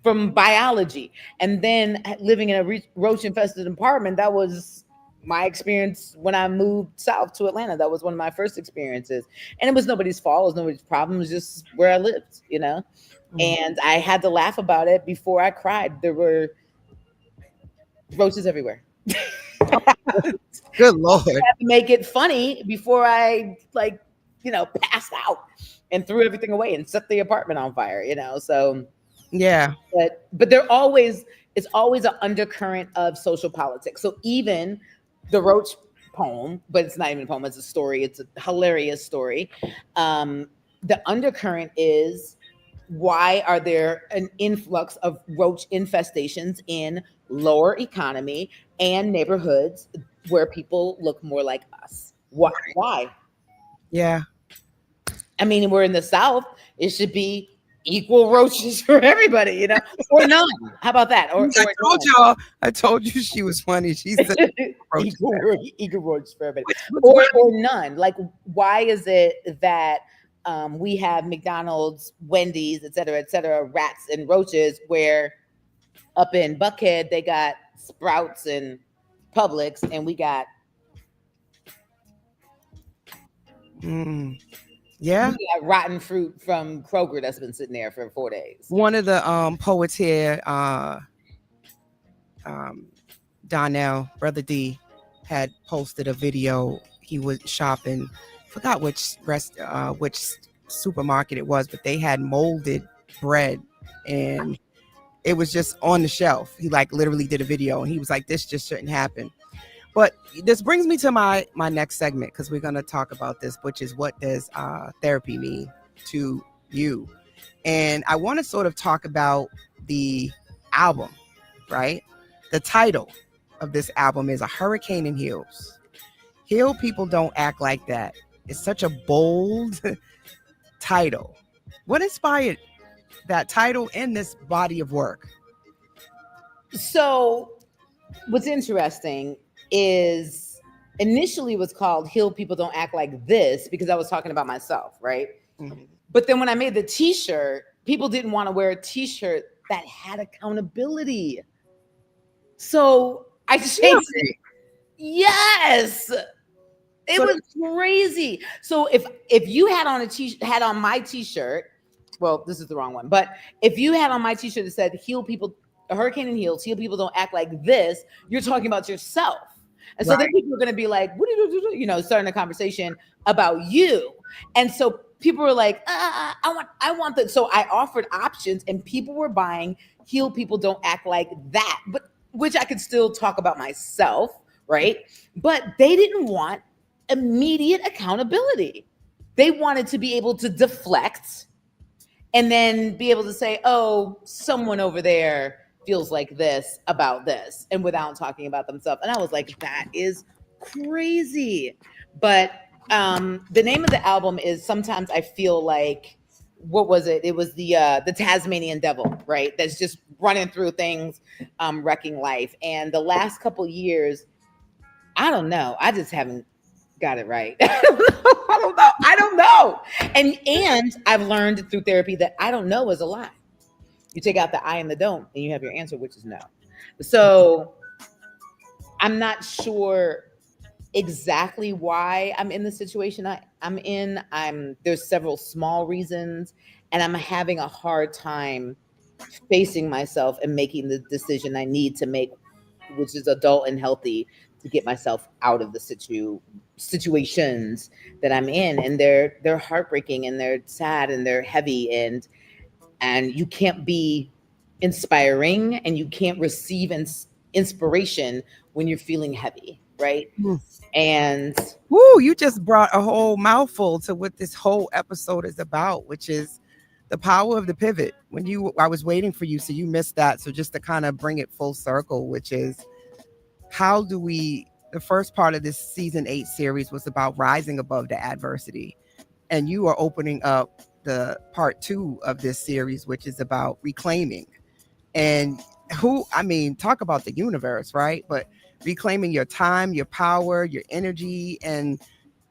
biology. And then living in a roach infested apartment, that was my experience when I moved south to Atlanta. That was one of my first experiences. And it was nobody's fault, it was nobody's problem, it was just where I lived, you know? And I had to laugh about it before I cried. There were roaches everywhere. Good Lord. I had to make it funny before I passed out and threw everything away and set the apartment on fire, you know? So yeah. But it's always an undercurrent of social politics. So even the Roach poem, but it's not even a poem, it's a story. It's a hilarious story. The undercurrent is, why are there an influx of roach infestations in lower economy and neighborhoods where people look more like us? Why? Yeah. I mean, we're in the South. It should be equal roaches for everybody, you know, or none. How about that? I told you she was funny. She said equal roaches for everybody, or none. Like, why is it that we have McDonald's, Wendy's, et cetera, rats and roaches, where up in Buckhead they got Sprouts and Publix, and we got yeah, we got rotten fruit from Kroger that's been sitting there for 4 days. One of the poets here, Donnell, Brother D, had posted a video. He was shopping, forgot which supermarket it was, but they had molded bread and it was just on the shelf. He like literally did a video and he was like, this just shouldn't happen. But this brings me to my next segment, because we're going to talk about this, which is, what does therapy mean to you? And I want to sort of talk about the album, right? The title of this album is A Hurricane in Heels. Heal People Don't Act Like That. It's such a bold title. What inspired that title and this body of work? So what's interesting is, initially it was called Heal People Don't Act Like This, because I was talking about myself, right? Mm-hmm. But then when I made the t-shirt, people didn't want to wear a t-shirt that had accountability. So I changed it. Yes. It was crazy. So if you had on my t-shirt, well, this is the wrong one, but if you had on my t-shirt that said Heal People, A Hurricane in Heels, Heal People Don't Act Like This, you're talking about yourself. And so then people are going to be like, what do you do? Starting a conversation about you. And so people were like, I want that. So I offered options and people were buying Heal People Don't Act Like That, but which I could still talk about myself, right? But they didn't want immediate accountability. They wanted to be able to deflect and then be able to say, oh, someone over there feels like this about this, and without talking about themselves. And I was like, that is crazy. But the name of the album is Sometimes I Feel Like, what was it? It was the Tasmanian Devil, right? That's just running through things, wrecking life. And the last couple years, I don't know. I just haven't got it right. I don't know. And I've learned through therapy that I don't know is a lie. You take out the I and the don't, and you have your answer, which is no. So I'm not sure exactly why I'm in the situation I'm in. There's several small reasons, and I'm having a hard time facing myself and making the decision I need to make, which is adult and healthy, to get myself out of the situations that I'm in. And they're heartbreaking, and they're sad, and they're heavy, and you can't be inspiring and you can't receive inspiration when you're feeling heavy, right? And you just brought a whole mouthful to what this whole episode is about, which is the power of the pivot. I was waiting for you, so you missed that. So just to kind of bring it full circle, which is, how do we, the first part of this season 8 series was about rising above the adversity, and you are opening up the part 2 of this series, which is about reclaiming. And talk about the universe, right? But reclaiming your time, your power, your energy, and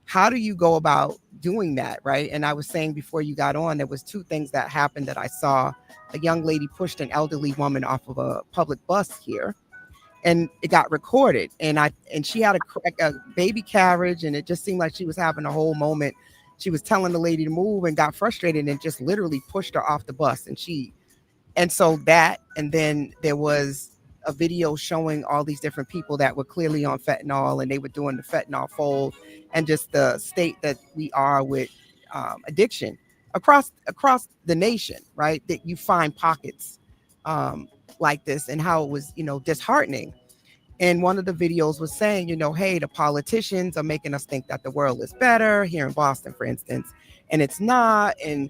how do you go about doing that, right? And I was saying before you got on, there was two things that happened that I saw. A young lady pushed an elderly woman off of a public bus here, and it got recorded. And she had a baby carriage, and it just seemed like she was having a whole moment. She was telling the lady to move and got frustrated and just literally pushed her off the bus. And so that, and then there was a video showing all these different people that were clearly on fentanyl, and they were doing the fentanyl fold, and just the state that we are with addiction across the nation, right? That you find pockets like this, and how it was, disheartening. And one of the videos was saying, hey, the politicians are making us think that the world is better here in Boston, for instance, and it's not. And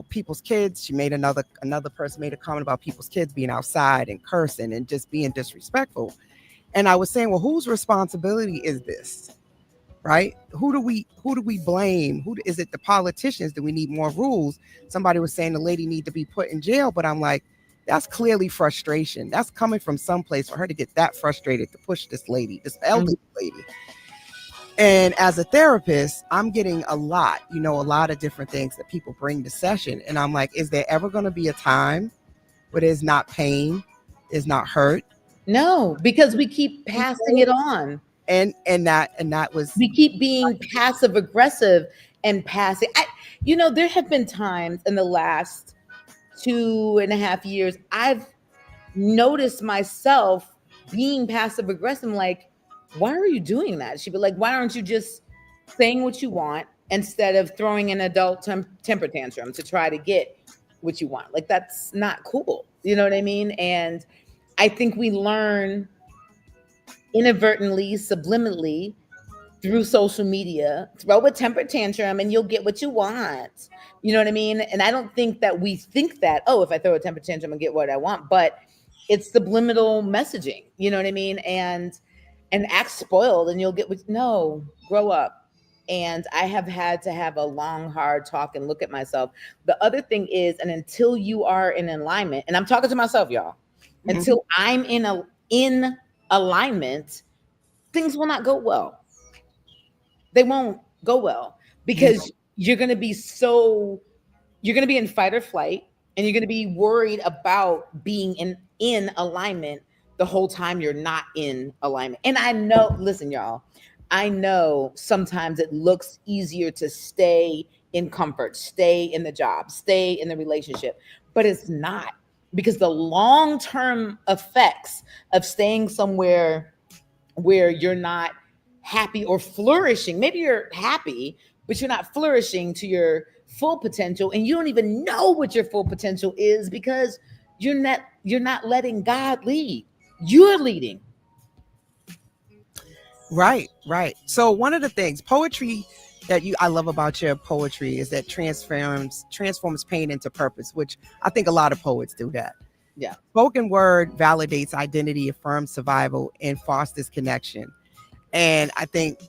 people's kids, another person made a comment about people's kids being outside and cursing and just being disrespectful. And I was saying, well, whose responsibility is this? Right? Who do we blame? Is it the politicians? Do we need more rules? Somebody was saying the lady need to be put in jail, but I'm like, that's clearly frustration. That's coming from someplace for her to get that frustrated to push this elderly lady. And as a therapist, I'm getting a lot of different things that people bring to session. And I'm like, is there ever going to be a time where there's not pain, there's not hurt? No, because we keep passing it on. And that was, we keep being passive aggressive and passing. There have been times in the last 2.5 years, I've noticed myself being passive aggressive. I'm like, why are you doing that? She'd be like, why aren't you just saying what you want instead of throwing an adult temper tantrum to try to get what you want? Like, that's not cool. You know what I mean? And I think we learn inadvertently, subliminally, through social media, throw a temper tantrum and you'll get what you want. You know what I mean? And I don't think that we think that, if I throw a temper tantrum and get what I want, but it's subliminal messaging. You know what I mean? And act spoiled and you'll get no, grow up. And I have had to have a long, hard talk and look at myself. The other thing is, and until you are in alignment, and I'm talking to myself, y'all, until I'm in alignment, things will not go well. They won't go well because you're going to be in fight or flight, and you're going to be worried about being in alignment the whole time you're not in alignment. And I know, listen, y'all, I know sometimes it looks easier to stay in comfort, stay in the job, stay in the relationship, but it's not, because the long-term effects of staying somewhere where you're not happy or flourishing, maybe you're happy, but you're not flourishing to your full potential, and you don't even know what your full potential is because you're not letting God lead. You're leading. Right. So one of the things, poetry that I love about your poetry is that transforms pain into purpose, which I think a lot of poets do that. Yeah. Spoken word validates identity, affirms survival, and fosters connection. And I think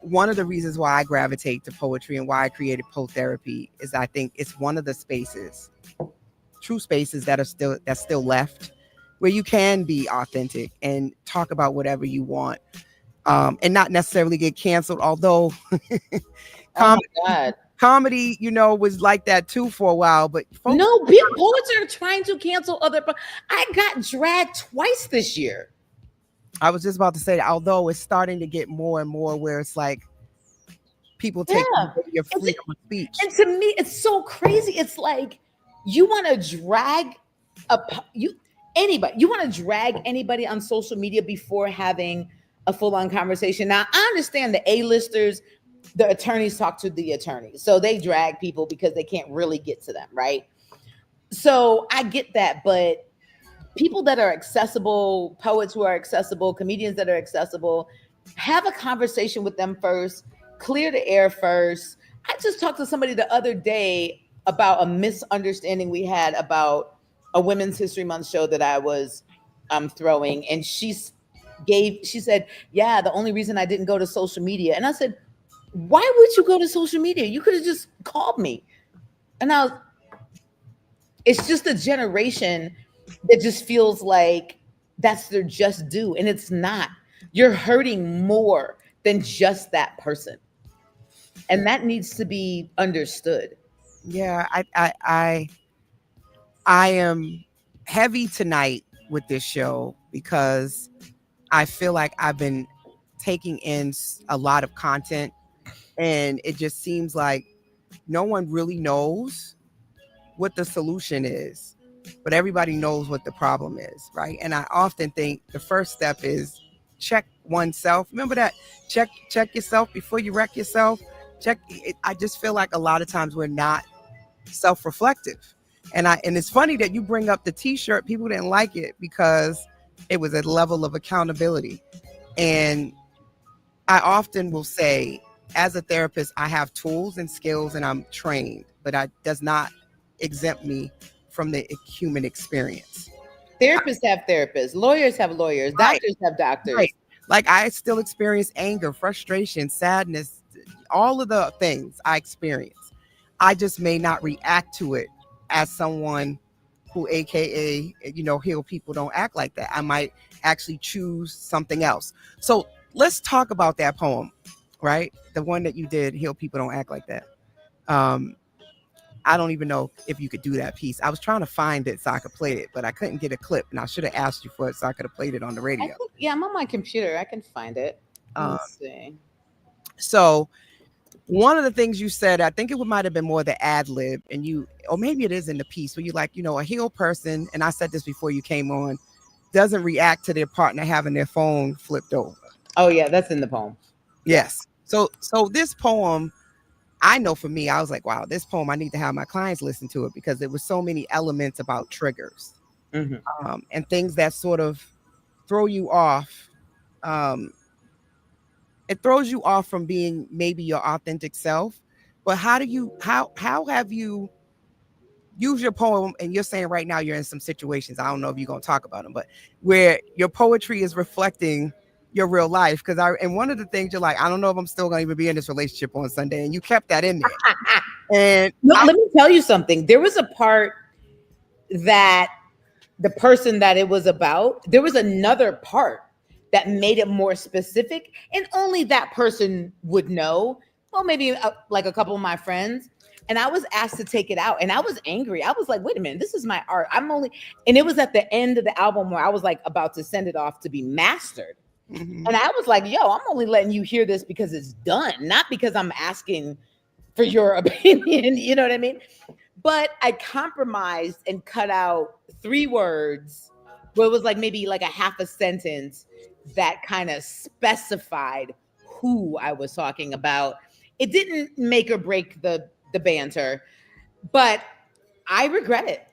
one of the reasons why I gravitate to poetry and why I created Poe Therapy is I think it's one of the true spaces that's still left, where you can be authentic and talk about whatever you want, and not necessarily get canceled. Although comedy, was like that too for a while. But poets are trying to cancel other. I got dragged twice this year. I was just about to say, although it's starting to get more and more where it's like people take your freedom of speech. And to me, it's so crazy. It's like you want to drag anybody on social media before having a full-on conversation. Now, I understand the A-listers, the attorneys talk to the attorneys, so they drag people because they can't really get to them, right? So I get that, but people that are accessible, poets who are accessible, comedians that are accessible, have a conversation with them first, clear the air first. I just talked to somebody the other day about a misunderstanding we had about a Women's History Month show that I was throwing. And she said, yeah, the only reason I didn't go to social media. And I said, why would you go to social media? You could have just called me. And it's just a generation that just feels like that's their just due. And it's not. You're hurting more than just that person. And that needs to be understood. Yeah, I am heavy tonight with this show because I feel like I've been taking in a lot of content, and it just seems like no one really knows what the solution is, but everybody knows what the problem is, right? And I often think the first step is check oneself. Remember that? Check yourself before you wreck yourself. Check it. I just feel like a lot of times we're not self-reflective. And it's funny that you bring up the t-shirt. People didn't like it because it was a level of accountability. And I often will say, as a therapist, I have tools and skills and I'm trained, but that does not exempt me from the human experience. Therapists have therapists, lawyers have lawyers, Right. doctors have doctors. Right. Like I still experience anger, frustration, sadness, all of the things I experience. I just may not react to it as someone who, AKA, heal people don't act like that. I might actually choose something else. So let's talk about that poem, right? The one that you did, Heal People Don't Act Like That. I don't even know if you could do that piece. I was trying to find it so I could play it, but I couldn't get a clip, and I should have asked you for it so I could have played it on the radio. I'm on my computer. I can find it. Let's see. So one of the things you said, I think it might have been more the ad lib, and or maybe it is in the piece where you like, a healed person, and I said this before you came on, doesn't react to their partner having their phone flipped over. Oh yeah, that's in the poem. Yes. So this poem, I know for me, I was like, wow, this poem, I need to have my clients listen to it because there was so many elements about triggers and things that sort of throw you off. It throws you off from being maybe your authentic self. But how have you used your poem? And you're saying right now you're in some situations, I don't know if you're going to talk about them, but where your poetry is reflecting your real life. And one of the things you're like, I don't know if I'm still going to even be in this relationship on Sunday. And you kept that in there. And let me tell you something. There was a part that the person that it was about, there was another part that made it more specific, and only that person would know. Well, maybe like a couple of my friends. And I was asked to take it out, and I was angry. I was like, wait a minute, this is my art. And it was at the end of the album where I was like about to send it off to be mastered. And I was like, yo, I'm only letting you hear this because it's done, not because I'm asking for your opinion. You know what I mean? But I compromised and cut out 3 words where it was like maybe like a half a sentence that kind of specified who I was talking about. It didn't make or break the banter, but I regret it.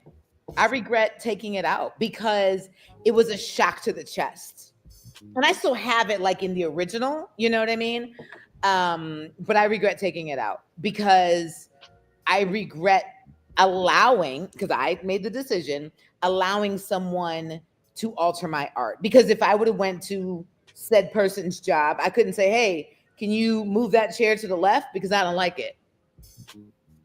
I regret taking it out because it was a shock to the chest. And I still have it like in the original, you know what I mean? But I regret taking it out because I regret because I made the decision, allowing someone to alter my art. Because if I would have went to said person's job, I couldn't say, hey, can you move that chair to the left? Because I don't like it.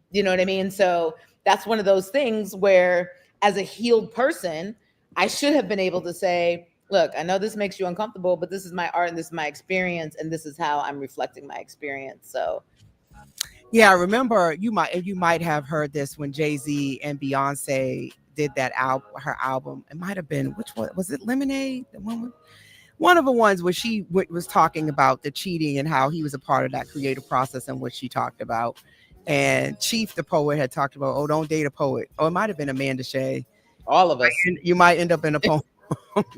You know what I mean? So that's one of those things where as a healed person, I should have been able to say, look, I know this makes you uncomfortable, but this is my art and this is my experience. And this is how I'm reflecting my experience. So yeah, I remember you might have heard this when Jay-Z and Beyonce did that her album. It might have been, which one was it? Lemonade? One of the ones where she was talking about the cheating and how he was a part of that creative process and what she talked about. And Chief, the poet, had talked about, oh, don't date a poet. Oh, it might have been Amanda Shea. All of us. You might end up in a poem.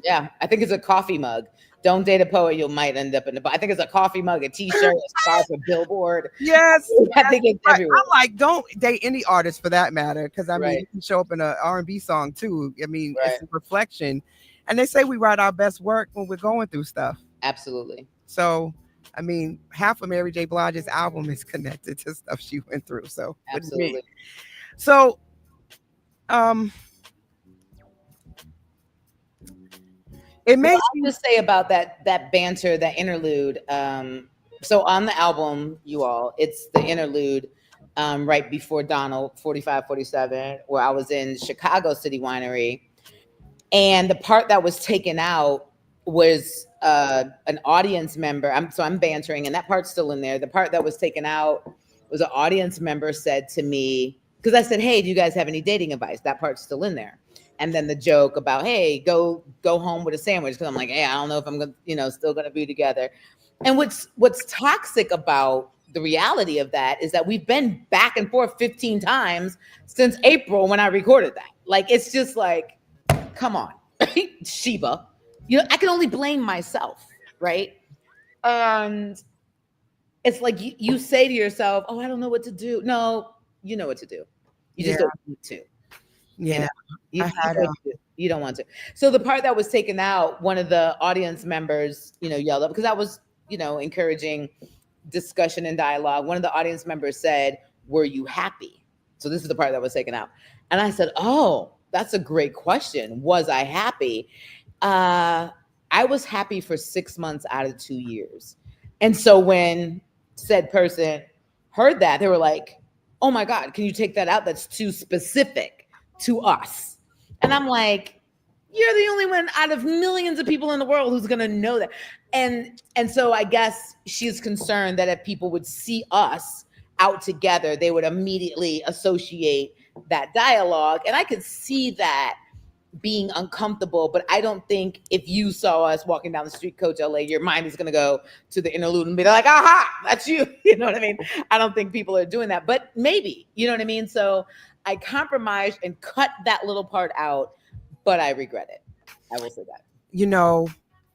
Yeah, I think it's a coffee mug. Don't date a poet, you might end up in the. I think it's a coffee mug, a T-shirt, a scarf, a billboard. Yes, I think it's everywhere. I'm like, don't date any artist for that matter, because I mean, Right. you can show up in an R&B song too. I mean, Right. It's a reflection, and they say we write our best work when we're going through stuff. Absolutely. So, I mean, half of Mary J. Blige's album is connected to stuff she went through. So, Absolutely. So, it makes I'll just say about that banter, that interlude. So on the album, you all, it's the interlude right before Donald, 45-47, where I was in Chicago City Winery. And the part that was taken out was an audience member. I'm bantering, and that part's still in there. The part that was taken out was an audience member said to me, because I said, "Hey, do you guys have any dating advice?" That part's still in there. And then the joke about, "Hey, go home with a sandwich," because I'm like, "Hey, I don't know if I'm gonna, still gonna be together." And what's toxic about the reality of that is that we've been back and forth 15 times since April when I recorded that. Like, it's just like, come on, Sheba. I can only blame myself, right? And it's like you say to yourself, "Oh, I don't know what to do." No, you know what to do. You just don't need to. Yeah. You don't want to. So the part that was taken out, one of the audience members, yelled up, because I was, encouraging discussion and dialogue. One of the audience members said, "Were you happy?" So this is the part that was taken out. And I said, "Oh, that's a great question. Was I happy?" I was happy for 6 months out of 2 years. And so when said person heard that, they were like, "Oh my God, can you take that out? That's too specific to us." And I'm like, you're the only one out of millions of people in the world who's going to know that. And so I guess she's concerned that if people would see us out together, they would immediately associate that dialogue. And I could see that being uncomfortable, but I don't think if you saw us walking down the street, Coach LA, your mind is going to go to the interlude and be like, "Aha, that's you." You know what I mean? I don't think people are doing that, but maybe, you know what I mean? So I compromised and cut that little part out, but I regret it. I will say that.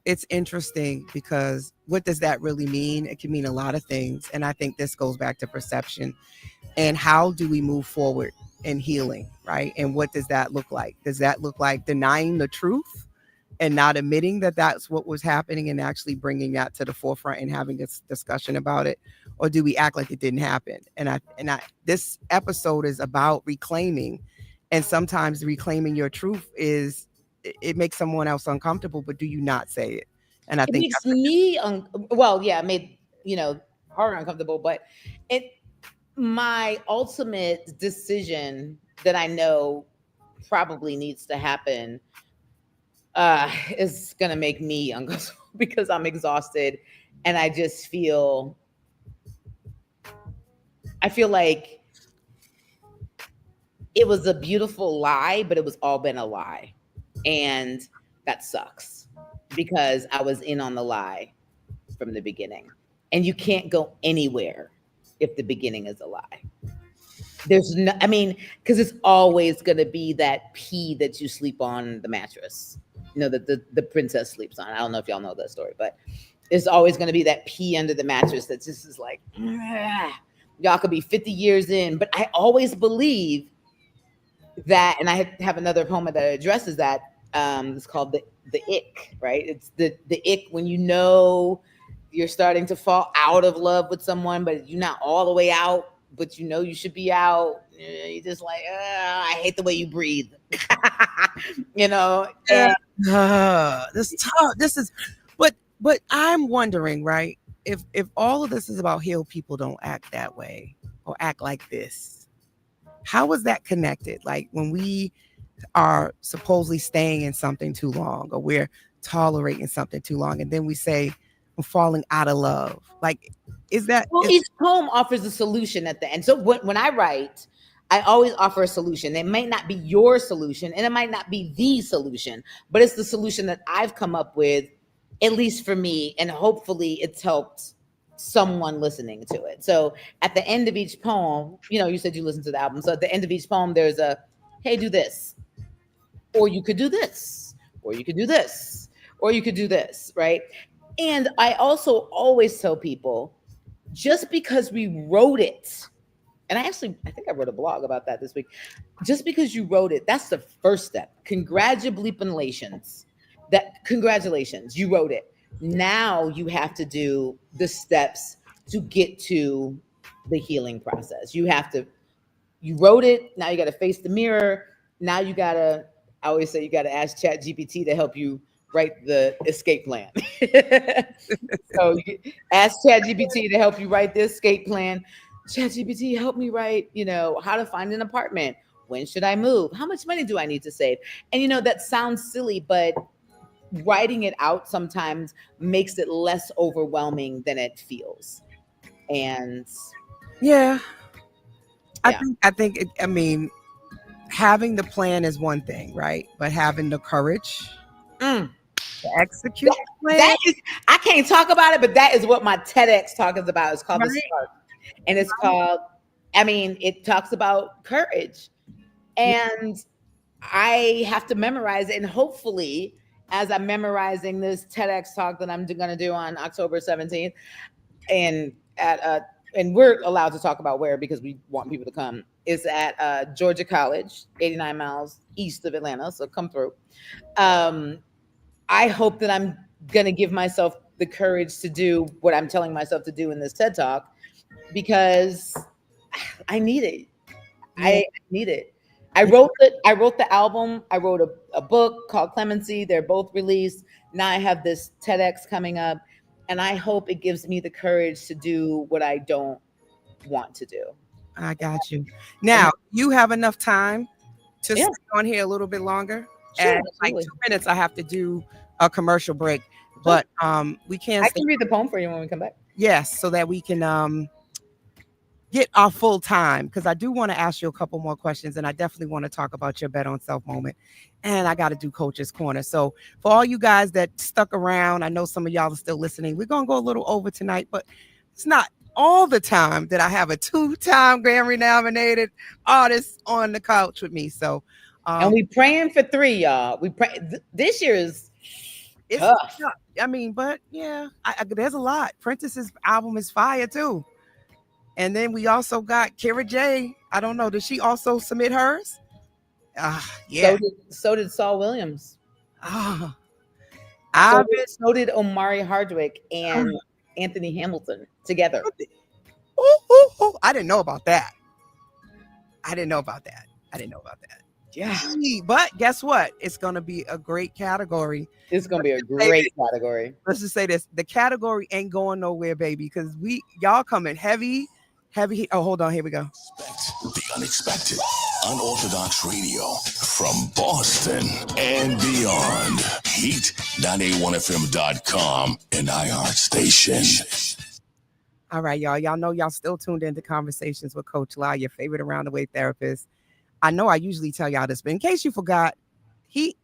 It's interesting because what does that really mean? It can mean a lot of things. And I think this goes back to perception and how do we move forward in healing, right? And what does that look like? Does that look like denying the truth and not admitting that that's what was happening and actually bringing that to the forefront and having this discussion about it? Or do we act like it didn't happen? And this episode is about reclaiming, and sometimes reclaiming your truth it makes someone else uncomfortable, but do you not say it? And I think makes me it made her uncomfortable, but my ultimate decision that I know probably needs to happen is gonna make me uncomfortable because I'm exhausted, and I feel like it was a beautiful lie, but it was all been a lie. And that sucks because I was in on the lie from the beginning. And you can't go anywhere if the beginning is a lie. There's no, because it's always going to be that pee that you sleep on the mattress, that the princess sleeps on. I don't know if y'all know that story, but it's always going to be that pee under the mattress that just is like, y'all could be 50 years in. But I always believe that, and I have another poem that addresses that. It's called the ick, right? It's the ick when you're starting to fall out of love with someone, but you're not all the way out, but you should be out. You're just like, I hate the way you breathe. This is tough. This is, but I'm wondering, right? If all of this is about healed people don't act that way or act like this, how is that connected? Like when we are supposedly staying in something too long, or we're tolerating something too long, and then we say, "I'm falling out of love." Like, is that? Well, each poem offers a solution at the end. So when I write, I always offer a solution. It might not be your solution, and it might not be the solution, but it's the solution that I've come up with, at least for me, and hopefully it's helped someone listening to it. So at the end of each poem, you said you listened to the album. So at the end of each poem, there's a, "Hey, do this. Or you could do this, or you could do this, or you could do this," right? And I also always tell people, just because we wrote it, and I think I wrote a blog about that this week. Just because you wrote it, that's the first step. Congratulations. Congratulations, you wrote it. Now you have to do the steps to get to the healing process. You wrote it, now you got to face the mirror. Now I always say you got to ask ChatGPT to help you write the escape plan. So ask ChatGPT to help you write the escape plan. ChatGPT, help me write, how to find an apartment. When should I move? How much money do I need to save? And that sounds silly, but writing it out sometimes makes it less overwhelming than it feels. And Yeah. yeah. I mean, having the plan is one thing, right? But having the courage Mm. to execute the plan, That is, I can't talk about it, but that is what my TEDx talk is about. It's called The right? Spark. And it's called, I mean, it talks about courage. And I have to memorize it. And hopefully, as I'm memorizing this TEDx talk that I'm going to do on October 17th, and and we're allowed to talk about where because we want people to come, is at Georgia College, 89 miles east of Atlanta. So come through. I hope that I'm going to give myself the courage to do what I'm telling myself to do in this TED talk because I need it. Yeah. I need it. I wrote the album. I wrote a book called Clemency. They're both released. Now I have this TEDx coming up, and I hope it gives me the courage to do what I don't want to do. I got you. Now, you have enough time to Yeah. stay on here a little bit longer. Sure, At like absolutely. 2 minutes, I have to do a commercial break, but we can't I stay. can read the poem for you when we come back. Yes, so that we can get our full time because I do want to ask you a couple more questions, and I definitely want to talk about your bet on self moment. And I got to do Coach's Corner. So for all you guys that stuck around, I know some of y'all are still listening. We're gonna go a little over tonight, but it's not all the time that I have a 2-time Grammy nominated artist on the couch with me. So And we praying for 3, y'all. We pray. This year is it's tough. I mean, but yeah, there's a lot. Princess's album is fire too. And then we also got Kira J. I don't know. Did she also submit hers? Yeah. So did Saul Williams. Ah, So did Omari Hardwick and Anthony Hamilton together. I didn't know about that. Yeah. But guess what? It's going to be a great category. It's going to be a great category. Let's just say this. The category ain't going nowhere, baby, because y'all coming heavy. Oh, hold on. Here we go. The unexpected. Unorthodox radio from Boston and beyond. Heat 981fm.com and iHeart Station. All right, y'all. Y'all know y'all still tuned into Conversations with Coach Lau, your favorite around the way therapist. I know I usually tell y'all this, but in case you forgot, he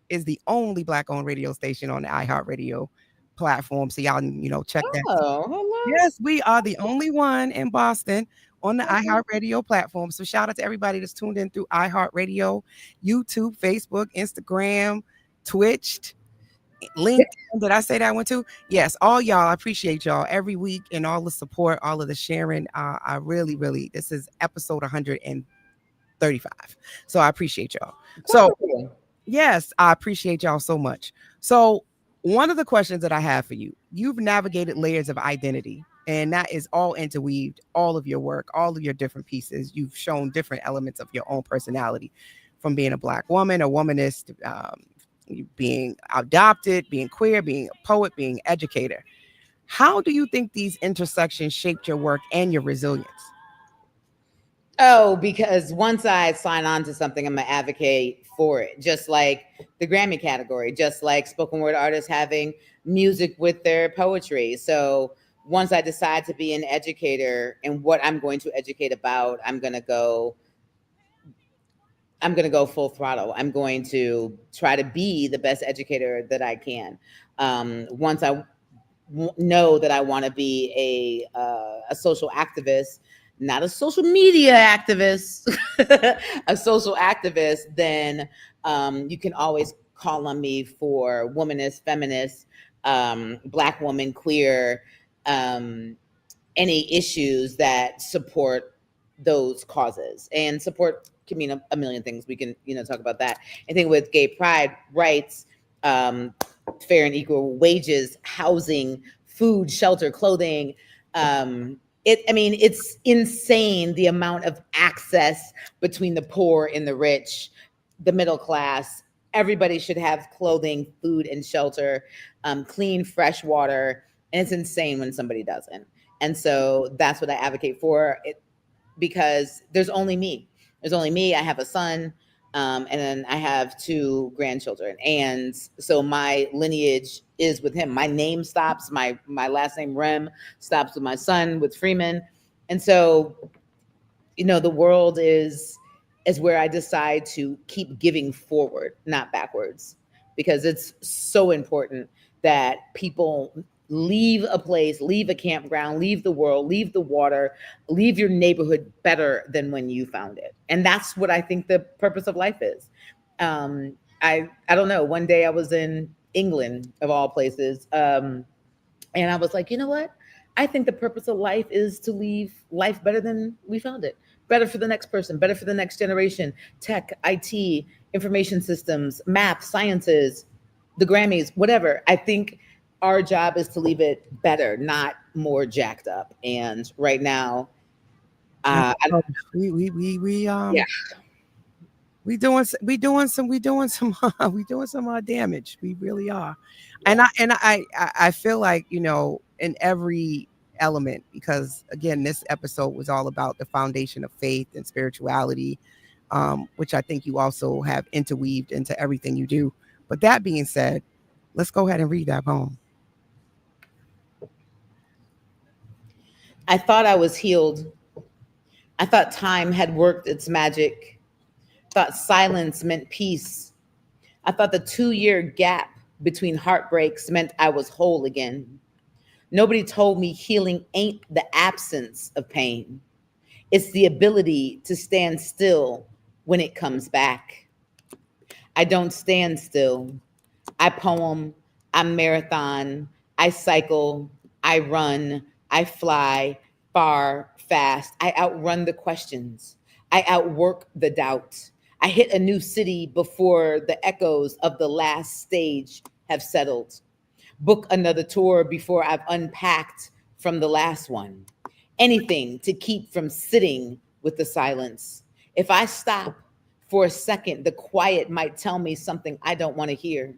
is the only Black-owned radio station on the iHeartRadio platform. So y'all, check that. Oh, hello. Yes, we are the only one in Boston on the iHeartRadio platform. So shout out to everybody that's tuned in through iHeartRadio, YouTube, Facebook, Instagram, Twitch, LinkedIn. Did I say that one too? Yes, all y'all. I appreciate y'all every week and all the support, all of the sharing. I really, really, this is episode 135. So I appreciate y'all. So yes, I appreciate y'all so much. So one of the questions that I have for you, you've navigated layers of identity, and that is all interweaved, all of your work, all of your different pieces. You've shown different elements of your own personality, from being a Black woman, a womanist, being adopted, being queer, being a poet, being an educator. How do you think these intersections shaped your work and your resilience? Oh, because once I sign on to something, I'm going to advocate for it. Just like the Grammy category, just like spoken word artists having music with their poetry. So once I decide to be an educator and what I'm going to educate about, I'm going to go full throttle. I'm going to try to be the best educator that I can. Once I know that I want to be a social activist, not a social media activist, a social activist, then you can always call on me for womanist, feminist, Black woman, queer, any issues that support those causes. And support can mean a million things. We can, talk about that. I think with gay pride rights, fair and equal wages, housing, food, shelter, clothing, it's insane the amount of access between the poor and the rich, the middle class. Everybody should have clothing, food, and shelter, clean, fresh water. And it's insane when somebody doesn't. And so that's what I advocate for, because there's only me. There's only me. I have a son. And then I have 2 grandchildren. And so my lineage is with him. My name stops, my last name Rem stops with my son, with Freeman. And so, the world is where I decide to keep giving forward, not backwards, because it's so important that people leave a place, leave a campground, leave the world, leave the water, leave your neighborhood better than when you found it. And that's what I think the purpose of life is. I don't know. One day I was in England, of all places, and I was like, you know what? I think the purpose of life is to leave life better than we found it. Better for the next person, better for the next generation. Tech, IT, information systems, math, sciences, the Grammys, whatever. I think our job is to leave it better, not more jacked up. And right now, Yeah, I, we yeah, we doing some we doing some damage. We really are. And I feel like, in every element, because again, this episode was all about the foundation of faith and spirituality, which I think you also have interweaved into everything you do. But that being said, let's go ahead and read that poem. I thought I was healed. I thought time had worked its magic. Thought silence meant peace. I thought the 2-year gap between heartbreaks meant I was whole again. Nobody told me healing ain't the absence of pain. It's the ability to stand still when it comes back. I don't stand still. I poem, I marathon, I cycle, I run, I fly far, fast. I outrun the questions. I outwork the doubt. I hit a new city before the echoes of the last stage have settled. Book another tour before I've unpacked from the last one. Anything to keep from sitting with the silence. If I stop for a second, the quiet might tell me something I don't want to hear.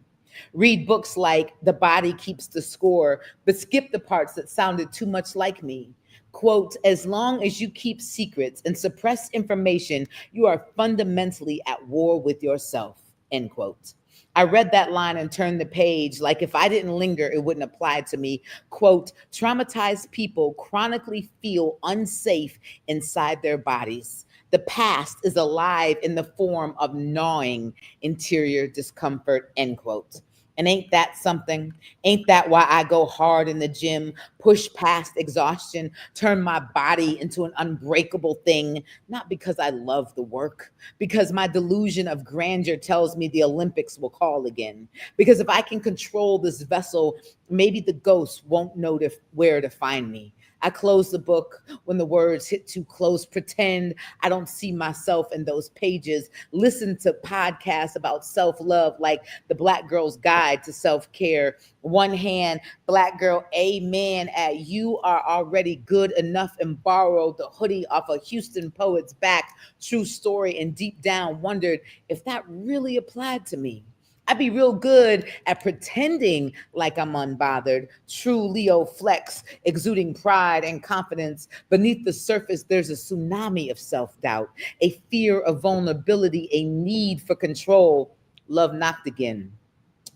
Read books like The Body Keeps the Score, but skip the parts that sounded too much like me. Quote, as long as you keep secrets and suppress information, you are fundamentally at war with yourself, end quote. I read that line and turned the page like if I didn't linger, it wouldn't apply to me. Quote, traumatized people chronically feel unsafe inside their bodies. The past is alive in the form of gnawing interior discomfort, end quote. And ain't that something? Ain't that why I go hard in the gym, push past exhaustion, turn my body into an unbreakable thing? Not because I love the work, because my delusion of grandeur tells me the Olympics will call again. Because if I can control this vessel, maybe the ghost won't know where to find me. I close the book when the words hit too close, pretend I don't see myself in those pages, listen to podcasts about self-love like the Black Girl's Guide to Self-Care. One hand, Black girl, amen, at you are already good enough, and borrowed the hoodie off a Houston poet's back. True story, and deep down wondered if that really applied to me. I'd be real good at pretending like I'm unbothered. True Leo flex, exuding pride and confidence. Beneath the surface, there's a tsunami of self-doubt, a fear of vulnerability, a need for control. Love knocked again.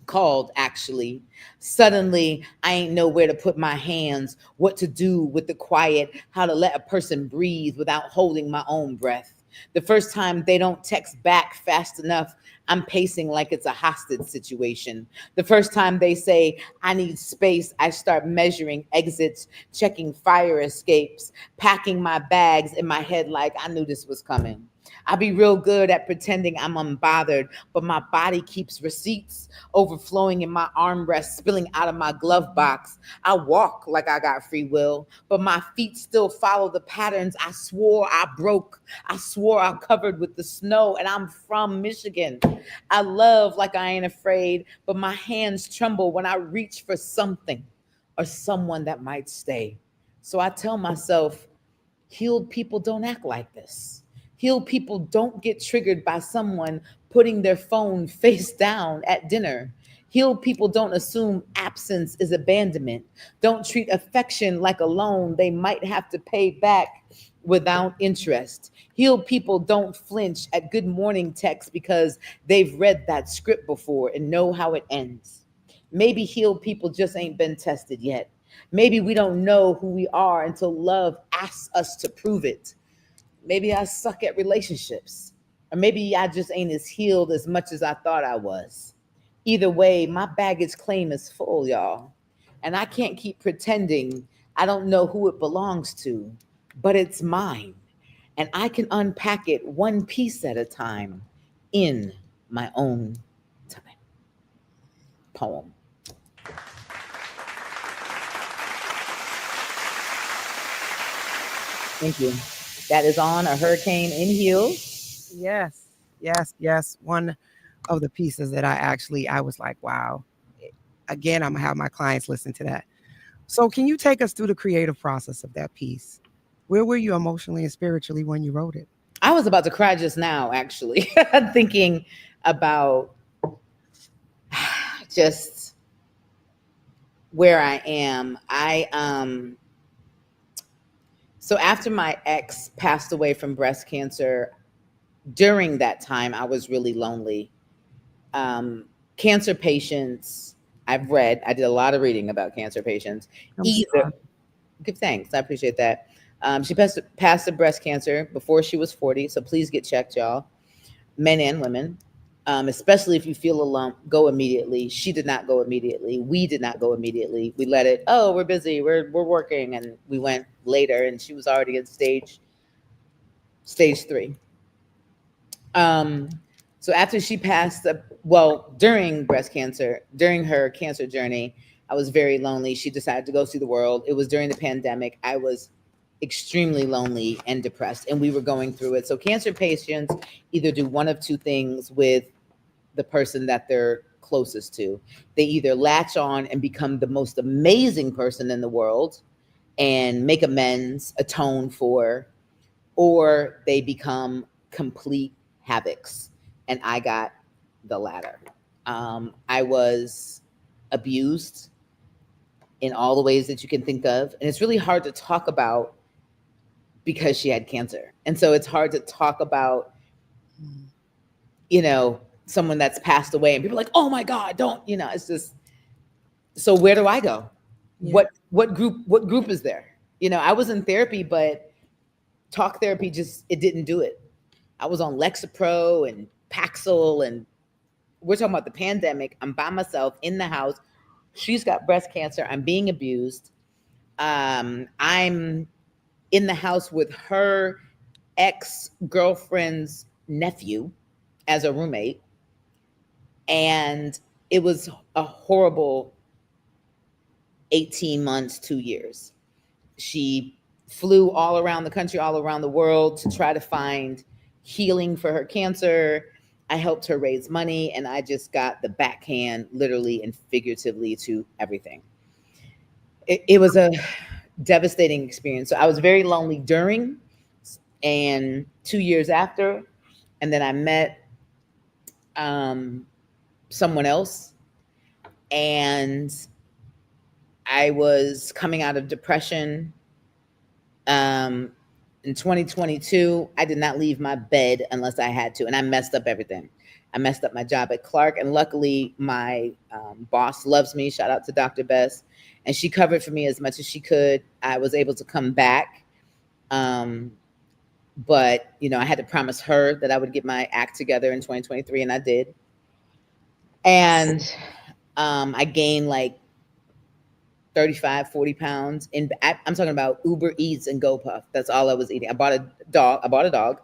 Called, actually. Suddenly, I ain't know where to put my hands, what to do with the quiet, how to let a person breathe without holding my own breath. The first time they don't text back fast enough, I'm pacing like it's a hostage situation. The first time they say, I need space, I start measuring exits, checking fire escapes, packing my bags in my head like I knew this was coming. I be real good at pretending I'm unbothered, but my body keeps receipts overflowing in my armrest, spilling out of my glove box. I walk like I got free will, but my feet still follow the patterns I swore I broke. I swore I covered with the snow, and I'm from Michigan. I love like I ain't afraid, but my hands tremble when I reach for something or someone that might stay. So I tell myself, healed people don't act like this. Healed people don't get triggered by someone putting their phone face down at dinner. Healed people don't assume absence is abandonment. Don't treat affection like a loan they might have to pay back without interest. Healed people don't flinch at good morning texts because they've read that script before and know how it ends. Maybe healed people just ain't been tested yet. Maybe we don't know who we are until love asks us to prove it. Maybe I suck at relationships. Or maybe I just ain't as healed as much as I thought I was. Either way, my baggage claim is full, y'all. And I can't keep pretending I don't know who it belongs to, but it's mine. And I can unpack it one piece at a time in my own time. Poem. Thank you. That is on A Hurricane in Heels. Yes, yes, yes. One of the pieces that I was like, wow. Again, I'm gonna have my clients listen to that. So can you take us through the creative process of that piece? Where were you emotionally and spiritually when you wrote it? I was about to cry just now, actually, thinking about just where I am. So after my ex passed away from breast cancer, during that time, I was really lonely. Cancer patients, I did a lot of reading about cancer patients. Give thanks, I appreciate that. She passed of breast cancer before she was 40, so please get checked, y'all, men and women. Especially if you feel a lump, go immediately. She did not go immediately. We did not go immediately. We let it, oh, we're busy, we're working, and we went later, and she was already at stage 3. So after she passed, during breast cancer, during her cancer journey, I was very lonely. She decided to go see the world. It was during the pandemic. I was extremely lonely and depressed, and we were going through it. So cancer patients either do one of two things with the person that they're closest to. They either latch on and become the most amazing person in the world and make amends, atone for, or they become complete havocs. And I got the latter. I was abused in all the ways that you can think of. And it's really hard to talk about because she had cancer. And so it's hard to talk about, someone that's passed away and people are like, oh my God, don't, it's just, so where do I go? Yeah. What group is there? I was in therapy, but talk therapy it didn't do it. I was on Lexapro and Paxil, and we're talking about the pandemic. I'm by myself in the house. She's got breast cancer. I'm being abused. I'm in the house with her ex-girlfriend's nephew as a roommate. And it was a horrible 18 months, 2 years. She flew all around the country, all around the world to try to find healing for her cancer. I helped her raise money, and I just got the backhand, literally and figuratively, to everything. It was a devastating experience. So I was very lonely during and 2 years after. And then I met someone else, and I was coming out of depression. In 2022, I did not leave my bed unless I had to, and I messed up everything. I messed up my job at Clark, and luckily my boss loves me. Shout out to Dr. Bess, and she covered for me as much as she could. I was able to come back, but I had to promise her that I would get my act together in 2023, and I did. And I gained like 35, 40 pounds. I'm talking about Uber Eats and GoPuff. That's all I was eating. I bought a dog.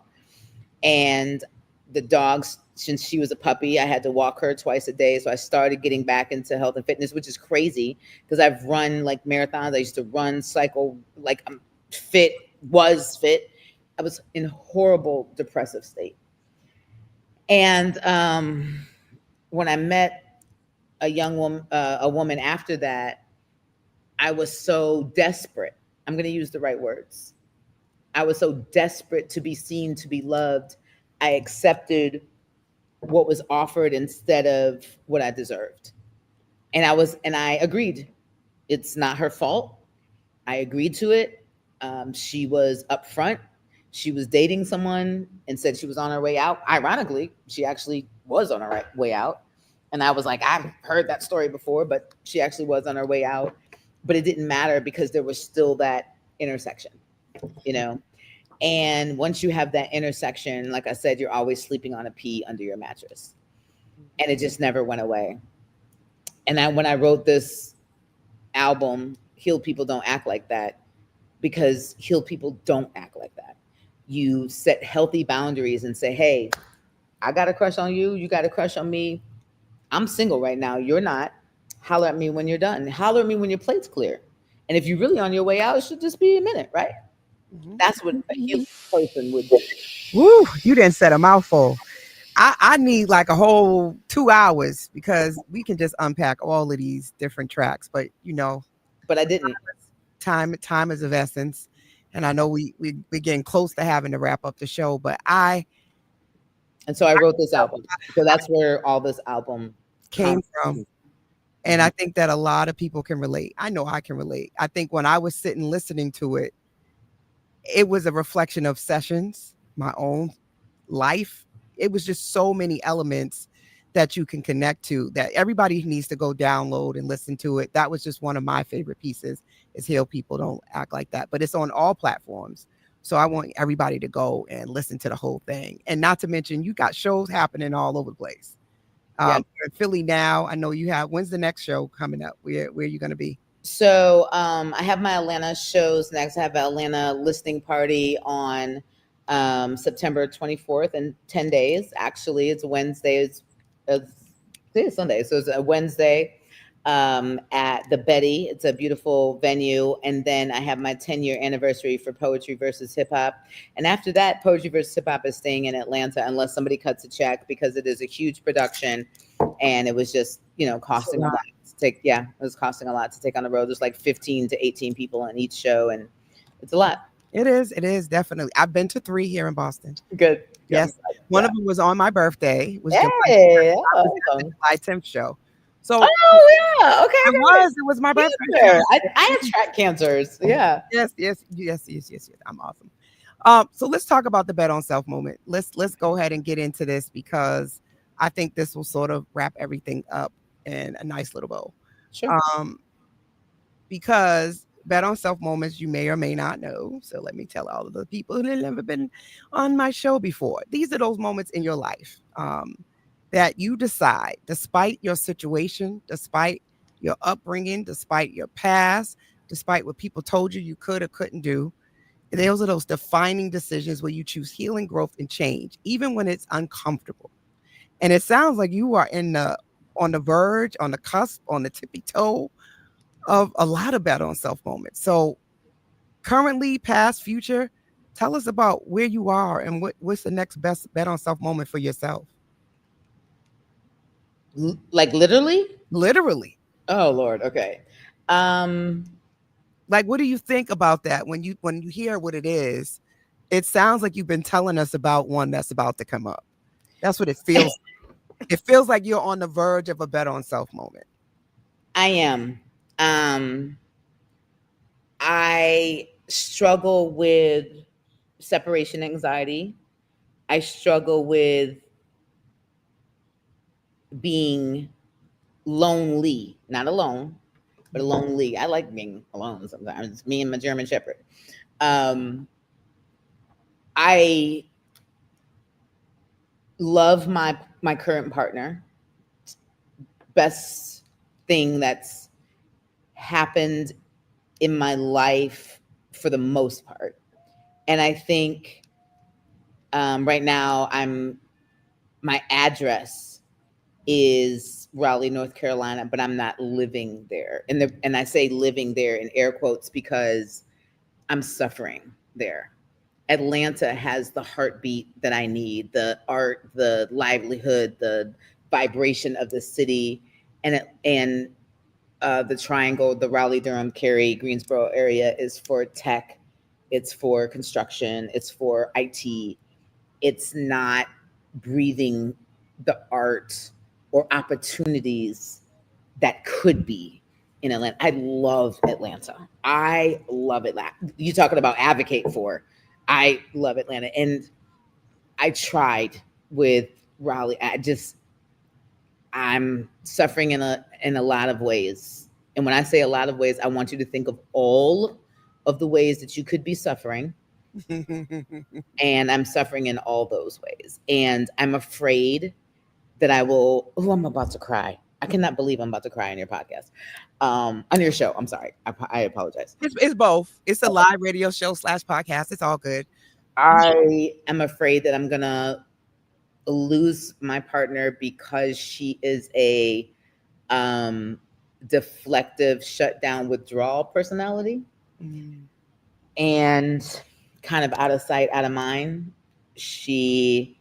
And the dog, since she was a puppy, I had to walk her twice a day. So I started getting back into health and fitness, which is crazy because I've run like marathons. I used to run, cycle, like I'm was fit. I was in a horrible depressive state. And when I met a woman after that, I was so desperate. I'm going to use the right words. I was so desperate to be seen, to be loved. I accepted what was offered instead of what I deserved. And I agreed. It's not her fault. I agreed to it. She was upfront. She was dating someone and said she was on her way out. Ironically, she actually was on her way out. And I was like, I've heard that story before, but she actually was on her way out. But it didn't matter because there was still that intersection, you know? And once you have that intersection, like I said, you're always sleeping on a pea under your mattress. And it just never went away. And when I wrote this album, Healed People Don't Act Like That, because healed people don't act like that. You set healthy boundaries and say, hey, I got a crush on you. You got a crush on me. I'm single right now. You're not. Holler at me when you're done. Holler at me when your plate's clear. And if you're really on your way out, it should just be a minute, right? That's what a healed person would do. Woo, you didn't set a mouthful. I need like a whole 2 hours because we can just unpack all of these different tracks. But But I didn't. time is of essence, and I know we're getting close to having to wrap up the show. But And so I wrote this album. So that's where all this album came from. And I think that a lot of people can relate. I know I can relate. I think when I was sitting listening to it, it was a reflection of sessions, my own life. It was just so many elements that you can connect to that everybody needs to go download and listen to it. That was just one of my favorite pieces is Heal People Don't Act Like That. But it's on all platforms. So I want everybody to go and listen to the whole thing. And not to mention, you got shows happening all over the place. You're in Philly now. I know you have. When's the next show coming up? Where are you going to be? So I have my Atlanta shows next. I have an Atlanta listening party on September 24th in 10 days. Actually, it's Wednesday. It's Sunday. So it's a Wednesday at the Betty. It's a beautiful venue. And then I have my 10-year anniversary for Poetry versus Hip Hop. And after that, Poetry versus Hip Hop is staying in Atlanta unless somebody cuts a check because it is a huge production. And it was just, costing a lot to take. Yeah, it was costing a lot to take on the road. There's like 15 to 18 people on each show. And it's a lot. It is definitely. I've been to 3 here in Boston. Good. Yes. One of them was on my birthday. It was July 10th show. So yeah, okay. It was my birthday. I attract cancers. Yeah. Yes. I'm awesome. So let's talk about the Bet on Self moment. Let's go ahead and get into this because I think this will sort of wrap everything up in a nice little bow. Sure. Because Bet on Self moments you may or may not know. So let me tell all of the people who have never been on my show before. These are those moments in your life that you decide, despite your situation, despite your upbringing, despite your past, despite what people told you could or couldn't do. Those are those defining decisions where you choose healing, growth, and change, even when it's uncomfortable. And it sounds like you are on the verge, on the cusp, on the tippy toe of a lot of Bet on Self moments. So currently, past, future, tell us about where you are and what's the next best Bet on Self moment for yourself. Like literally? Literally. Oh Lord. Okay. Like, what do you think about that when you hear what it is? It sounds like you've been telling us about one that's about to come up. That's what it feels. It feels like you're on the verge of a Bet on Self moment. I am. I struggle with separation anxiety. I struggle with being lonely, not alone, but lonely. I like being alone sometimes. It's me and my German Shepherd. I love my current partner. Best thing that's happened in my life for the most part. And I think right now my address is Raleigh, North Carolina, but I'm not living there. And I say living there in air quotes because I'm suffering there. Atlanta has the heartbeat that I need, the art, the livelihood, the vibration of the city, and the triangle, the Raleigh, Durham, Cary, Greensboro area is for tech, it's for construction, it's for IT. It's not breathing the art or opportunities that could be in Atlanta. I love Atlanta. I love Atlanta. You talking about advocate for? I love Atlanta, and I tried with Raleigh. I'm suffering in a lot of ways. And when I say a lot of ways, I want you to think of all of the ways that you could be suffering. And I'm suffering in all those ways. And I'm afraid that I will. Oh, I'm about to cry. I cannot believe I'm about to cry on your podcast. On your show. I'm sorry. I apologize. It's both. It's a live radio show / podcast. It's all good. I am afraid that I'm gonna lose my partner because she is a deflective, shutdown, withdrawal personality, and kind of out of sight, out of mind. She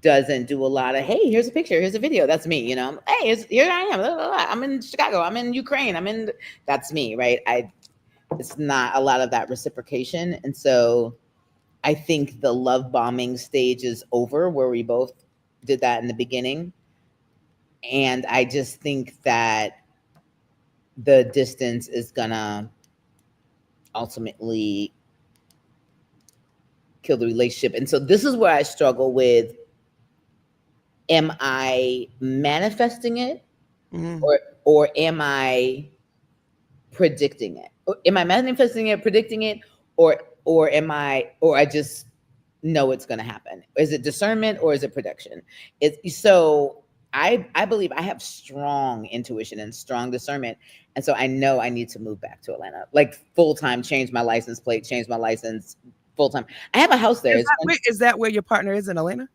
doesn't do a lot of, hey, here's a picture, here's a video. That's me, you know. Hey, here I am. Blah, blah, blah. I'm in Chicago. I'm in Ukraine. That's me, right? It's not a lot of that reciprocation, and so I think the love bombing stage is over, where we both did that in the beginning. And I just think that the distance is gonna ultimately kill the relationship. And so this is where I struggle with, am I manifesting it, or am I predicting it? Am I manifesting it, predicting it, or I just know it's going to happen? Is it discernment or is it prediction? So I believe I have strong intuition and strong discernment. And so I know I need to move back to Atlanta, like full-time, change my license plate, change my license full-time. I have a house there. Is that where your partner is, in Atlanta?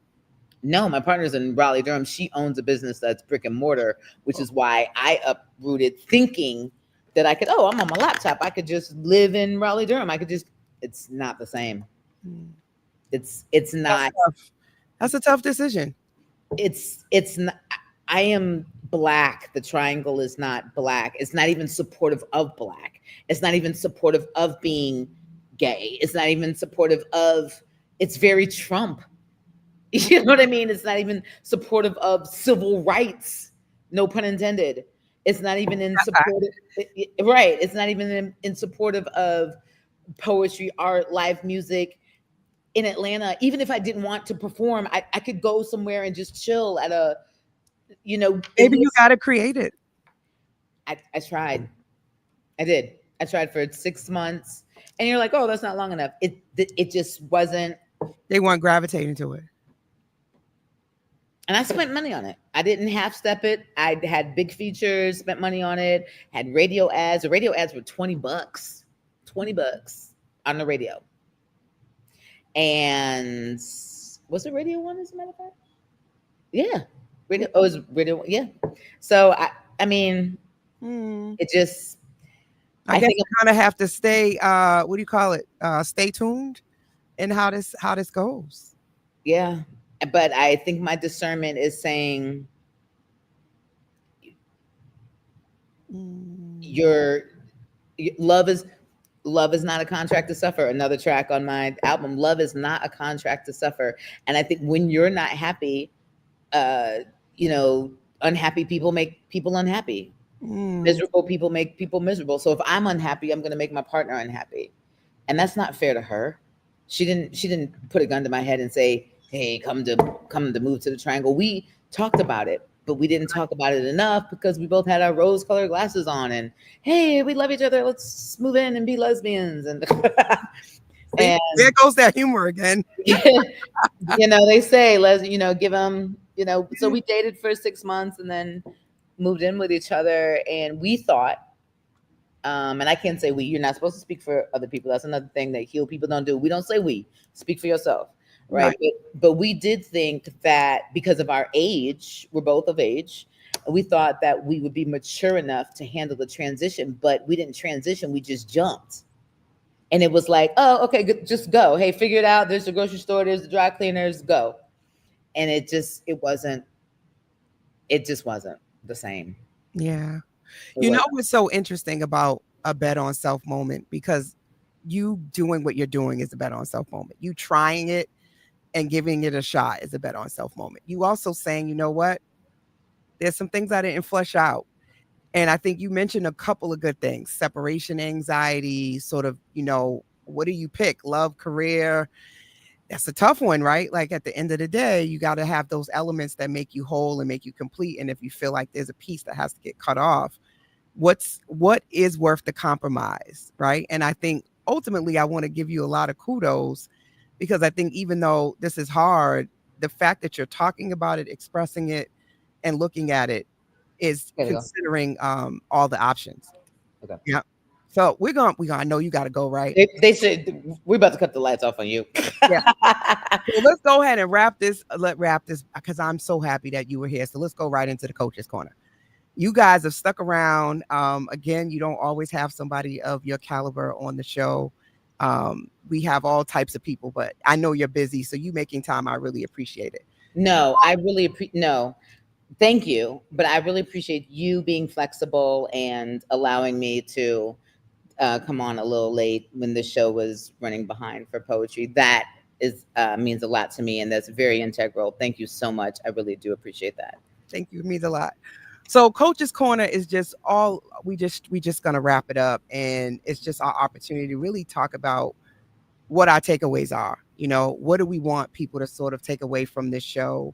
No, my partner's in Raleigh, Durham. She owns a business that's brick and mortar, which is why I uprooted, thinking that I could, I'm on my laptop, I could just live in Raleigh, Durham. It's not the same. It's not. That's a tough decision. It's not. I am Black. The triangle is not Black. It's not even supportive of Black. It's not even supportive of being gay. It's not even supportive of, it's very Trump. You know what I mean? It's not even supportive of civil rights. No pun intended. It's not even in support of, right. It's not even in supportive of poetry, art, live music. In Atlanta, even if I didn't want to perform, I could go somewhere and just chill at a, maybe you got to create it. I tried. I did. I tried for 6 months, and you're like, oh, that's not long enough. It just wasn't. They weren't gravitating to it. And I spent money on it. I didn't half step it. I had big features, spent money on it, had radio ads. The radio ads were $20. $20 on the radio. And was it Radio One, as a matter of fact? Yeah. Radio. Oh, it was Radio One. Yeah. So I mean, it just, I guess you kind of have to stay, what do you call it? Stay tuned in how this goes. Yeah. But I think my discernment is saying your love is not a contract to suffer. Another track on my album, love is not a contract to suffer. And I think when you're not happy, unhappy people make people unhappy. Miserable people make people miserable. So if I'm unhappy, I'm going to make my partner unhappy. And that's not fair to her. She didn't put a gun to my head and say, hey, come to move to the triangle. We talked about it, but we didn't talk about it enough because we both had our rose-colored glasses on and, hey, we love each other. Let's move in and be lesbians. And, and there goes that humor again. They say, give them, so we dated for 6 months and then moved in with each other. And we thought, and I can't say we, you're not supposed to speak for other people. That's another thing that healed people don't do. We don't say we, speak for yourself. Right. But we did think that because of our age, we're both of age, we thought that we would be mature enough to handle the transition, but we didn't transition. We just jumped. And it was like, oh, okay, good, just go. Hey, figure it out. There's the grocery store. There's the dry cleaners. Go. And it just wasn't the same. Yeah. You know what's so interesting about a bet on self moment? Because you doing what you're doing is a bet on self moment. You trying it and giving it a shot is a bet on self moment. You also saying, you know what? There's some things I didn't flesh out. And I think you mentioned a couple of good things: separation anxiety, sort of, what do you pick? Love, career. That's a tough one, right? Like at the end of the day, you got to have those elements that make you whole and make you complete. And if you feel like there's a piece that has to get cut off, what is worth the compromise, right? And I think ultimately I want to give you a lot of kudos, because I think even though this is hard, the fact that you're talking about it, expressing it, and looking at it is considering all the options. Okay. Yeah. So we're gonna I know you got to go, right? They said we're about to cut the lights off on you. Yeah. So let's go ahead and wrap this because I'm so happy that you were here. So let's go right into the Coach's Corner. You guys have stuck around. Again, you don't always have somebody of your caliber on the show. We have all types of people, but I know you're busy, so you making time, I really appreciate it. No, I really appreciate. No, thank you, but I really appreciate you being flexible and allowing me to come on a little late when the show was running behind for poetry. That is means a lot to me, and that's very integral. Thank you so much. I really do appreciate that. Thank you. It means a lot. So Coach's Corner is just all we just gonna wrap it up, and it's just our opportunity to really talk about what our takeaways are. What do we want people to sort of take away from this show?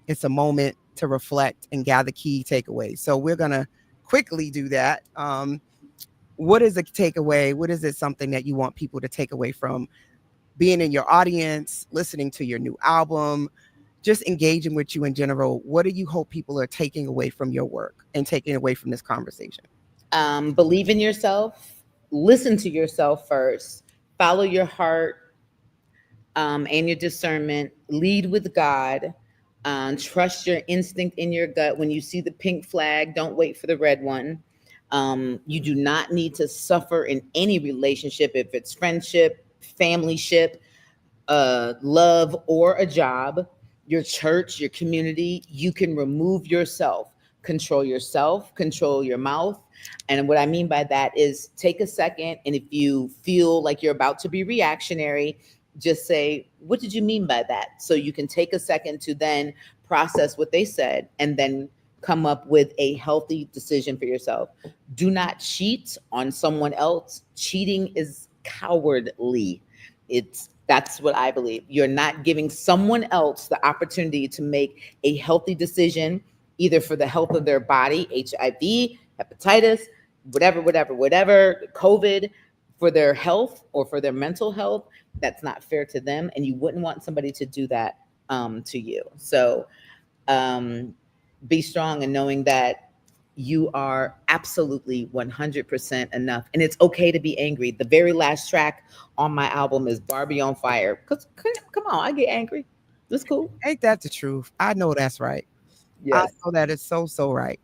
It's a moment to reflect and gather key takeaways. So we're gonna quickly do that. What is a takeaway? What is it something that you want people to take away from being in your audience, listening to your new album, just engaging with you in general? What do you hope people are taking away from your work and taking away from this conversation? Believe in yourself, listen to yourself first, follow your heart and your discernment, lead with God, trust your instinct in your gut. When you see the pink flag, don't wait for the red one. You do not need to suffer in any relationship, if it's friendship, familyship, love, or a job, your church, your community. You can remove yourself, control your mouth. And what I mean by that is take a second. And if you feel like you're about to be reactionary, just say, what did you mean by that? So you can take a second to then process what they said and then come up with a healthy decision for yourself. Do not cheat on someone else. Cheating is cowardly. That's what I believe. You're not giving someone else the opportunity to make a healthy decision, either for the health of their body, HIV, hepatitis, whatever, COVID, for their health or for their mental health. That's not fair to them. And you wouldn't want somebody to do that to you. So be strong in knowing that you are absolutely 100% enough. And it's okay to be angry. The very last track on my album is Barbie on Fire. Because come on, I get angry. That's cool. Ain't that the truth? I know that's right. Yes. I know that is so right.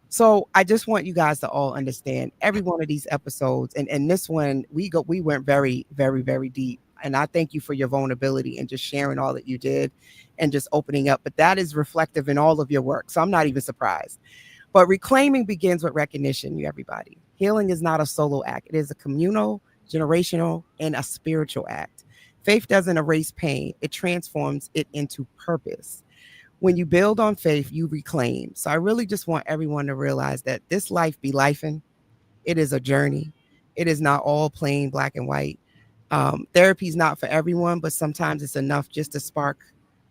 So I just want you guys to all understand every one of these episodes, and this one we went very, very, very deep. And I thank you for your vulnerability and just sharing all that you did and just opening up. But that is reflective in all of your work. So I'm not even surprised. But reclaiming begins with recognition, you everybody. Healing is not a solo act. It is a communal, generational, and a spiritual act. Faith doesn't erase pain. It transforms it into purpose. When you build on faith, you reclaim. So I really just want everyone to realize that this life be lifing. It is a journey. It is not all plain black and white. Therapy is not for everyone, but sometimes it's enough just to spark,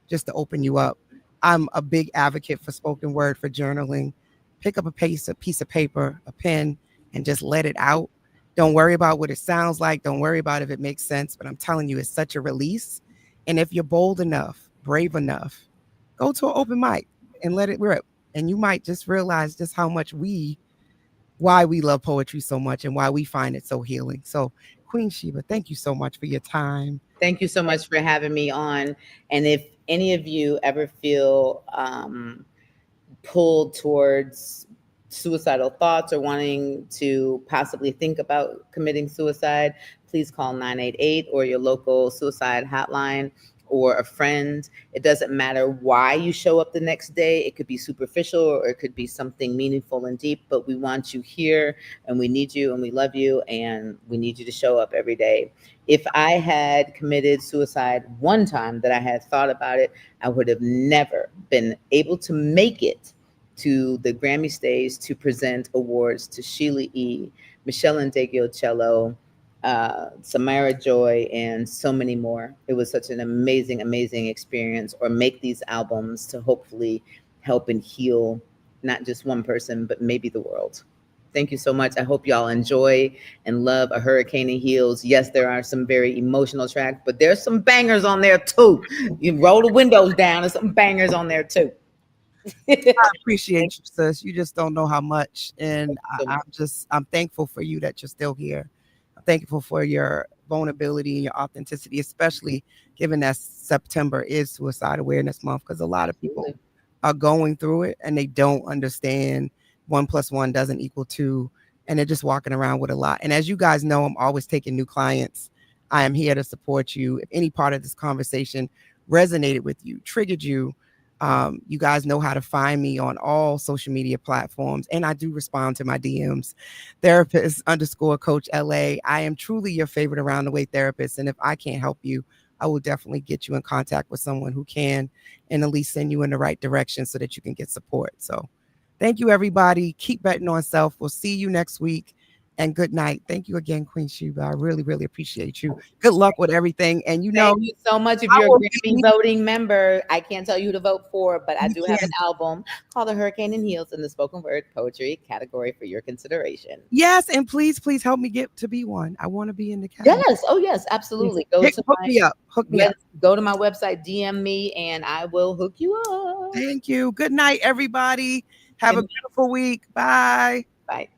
just to open you up. I'm a big advocate for spoken word, for journaling. Pick up a piece of paper, a pen, and just let it out. Don't worry about what it sounds like. Don't worry about if it makes sense. But I'm telling you, it's such a release. And if you're bold enough, brave enough, go to an open mic and let it rip. And you might just realize just how much why we love poetry so much and why we find it so healing. So Queen Sheba, thank you so much for your time. Thank you so much for having me on. And if any of you ever feel pulled towards suicidal thoughts or wanting to possibly think about committing suicide, please call 988 or your local suicide hotline, or a friend. It doesn't matter why you show up the next day. It could be superficial or it could be something meaningful and deep, but we want you here and we need you and we love you and we need you to show up every day. If I had committed suicide one time that I had thought about it, I would have never been able to make it to the Grammy stage to present awards to Sheila E., Michelle Ndegeocello, Samara Joy, and so many more. It was such an amazing, amazing experience. Or make these albums to hopefully help and heal not just one person, but maybe the world. Thank you so much. I hope y'all enjoy and love A Hurricane in Heels. Yes, there are some very emotional tracks, but there's some bangers on there too. You roll the windows down, there's some bangers on there too. I appreciate you, sis. You just don't know how much. And I'm thankful for you that you're still here. I'm thankful for your vulnerability and your authenticity, especially given that September is Suicide Awareness Month, because a lot of people are going through it and they don't understand 1 + 1 doesn't equal 2. And they're just walking around with a lot. And as you guys know, I'm always taking new clients. I am here to support you. If any part of this conversation resonated with you, triggered you, you guys know how to find me on all social media platforms. And I do respond to my DMs. Therapist_Coach LA. I am truly your favorite around the way therapist. And if I can't help you, I will definitely get you in contact with someone who can, and at least send you in the right direction so that you can get support. So thank you, everybody. Keep betting on self. We'll see you next week. And good night. Thank you again, Queen Sheba. I really, really appreciate you. Good luck with everything. And thank you so much. If you're a Grammy voting member, I can't tell you who to vote for, but I do have an album called A Hurricane in Heels in the spoken word poetry category for your consideration. Yes, and please help me get to be one. I want to be in the category. Yes. Oh, yes, absolutely. Hook me up. Go to my website, DM me, and I will hook you up. Thank you. Good night, everybody. Have a beautiful week. Bye. Bye.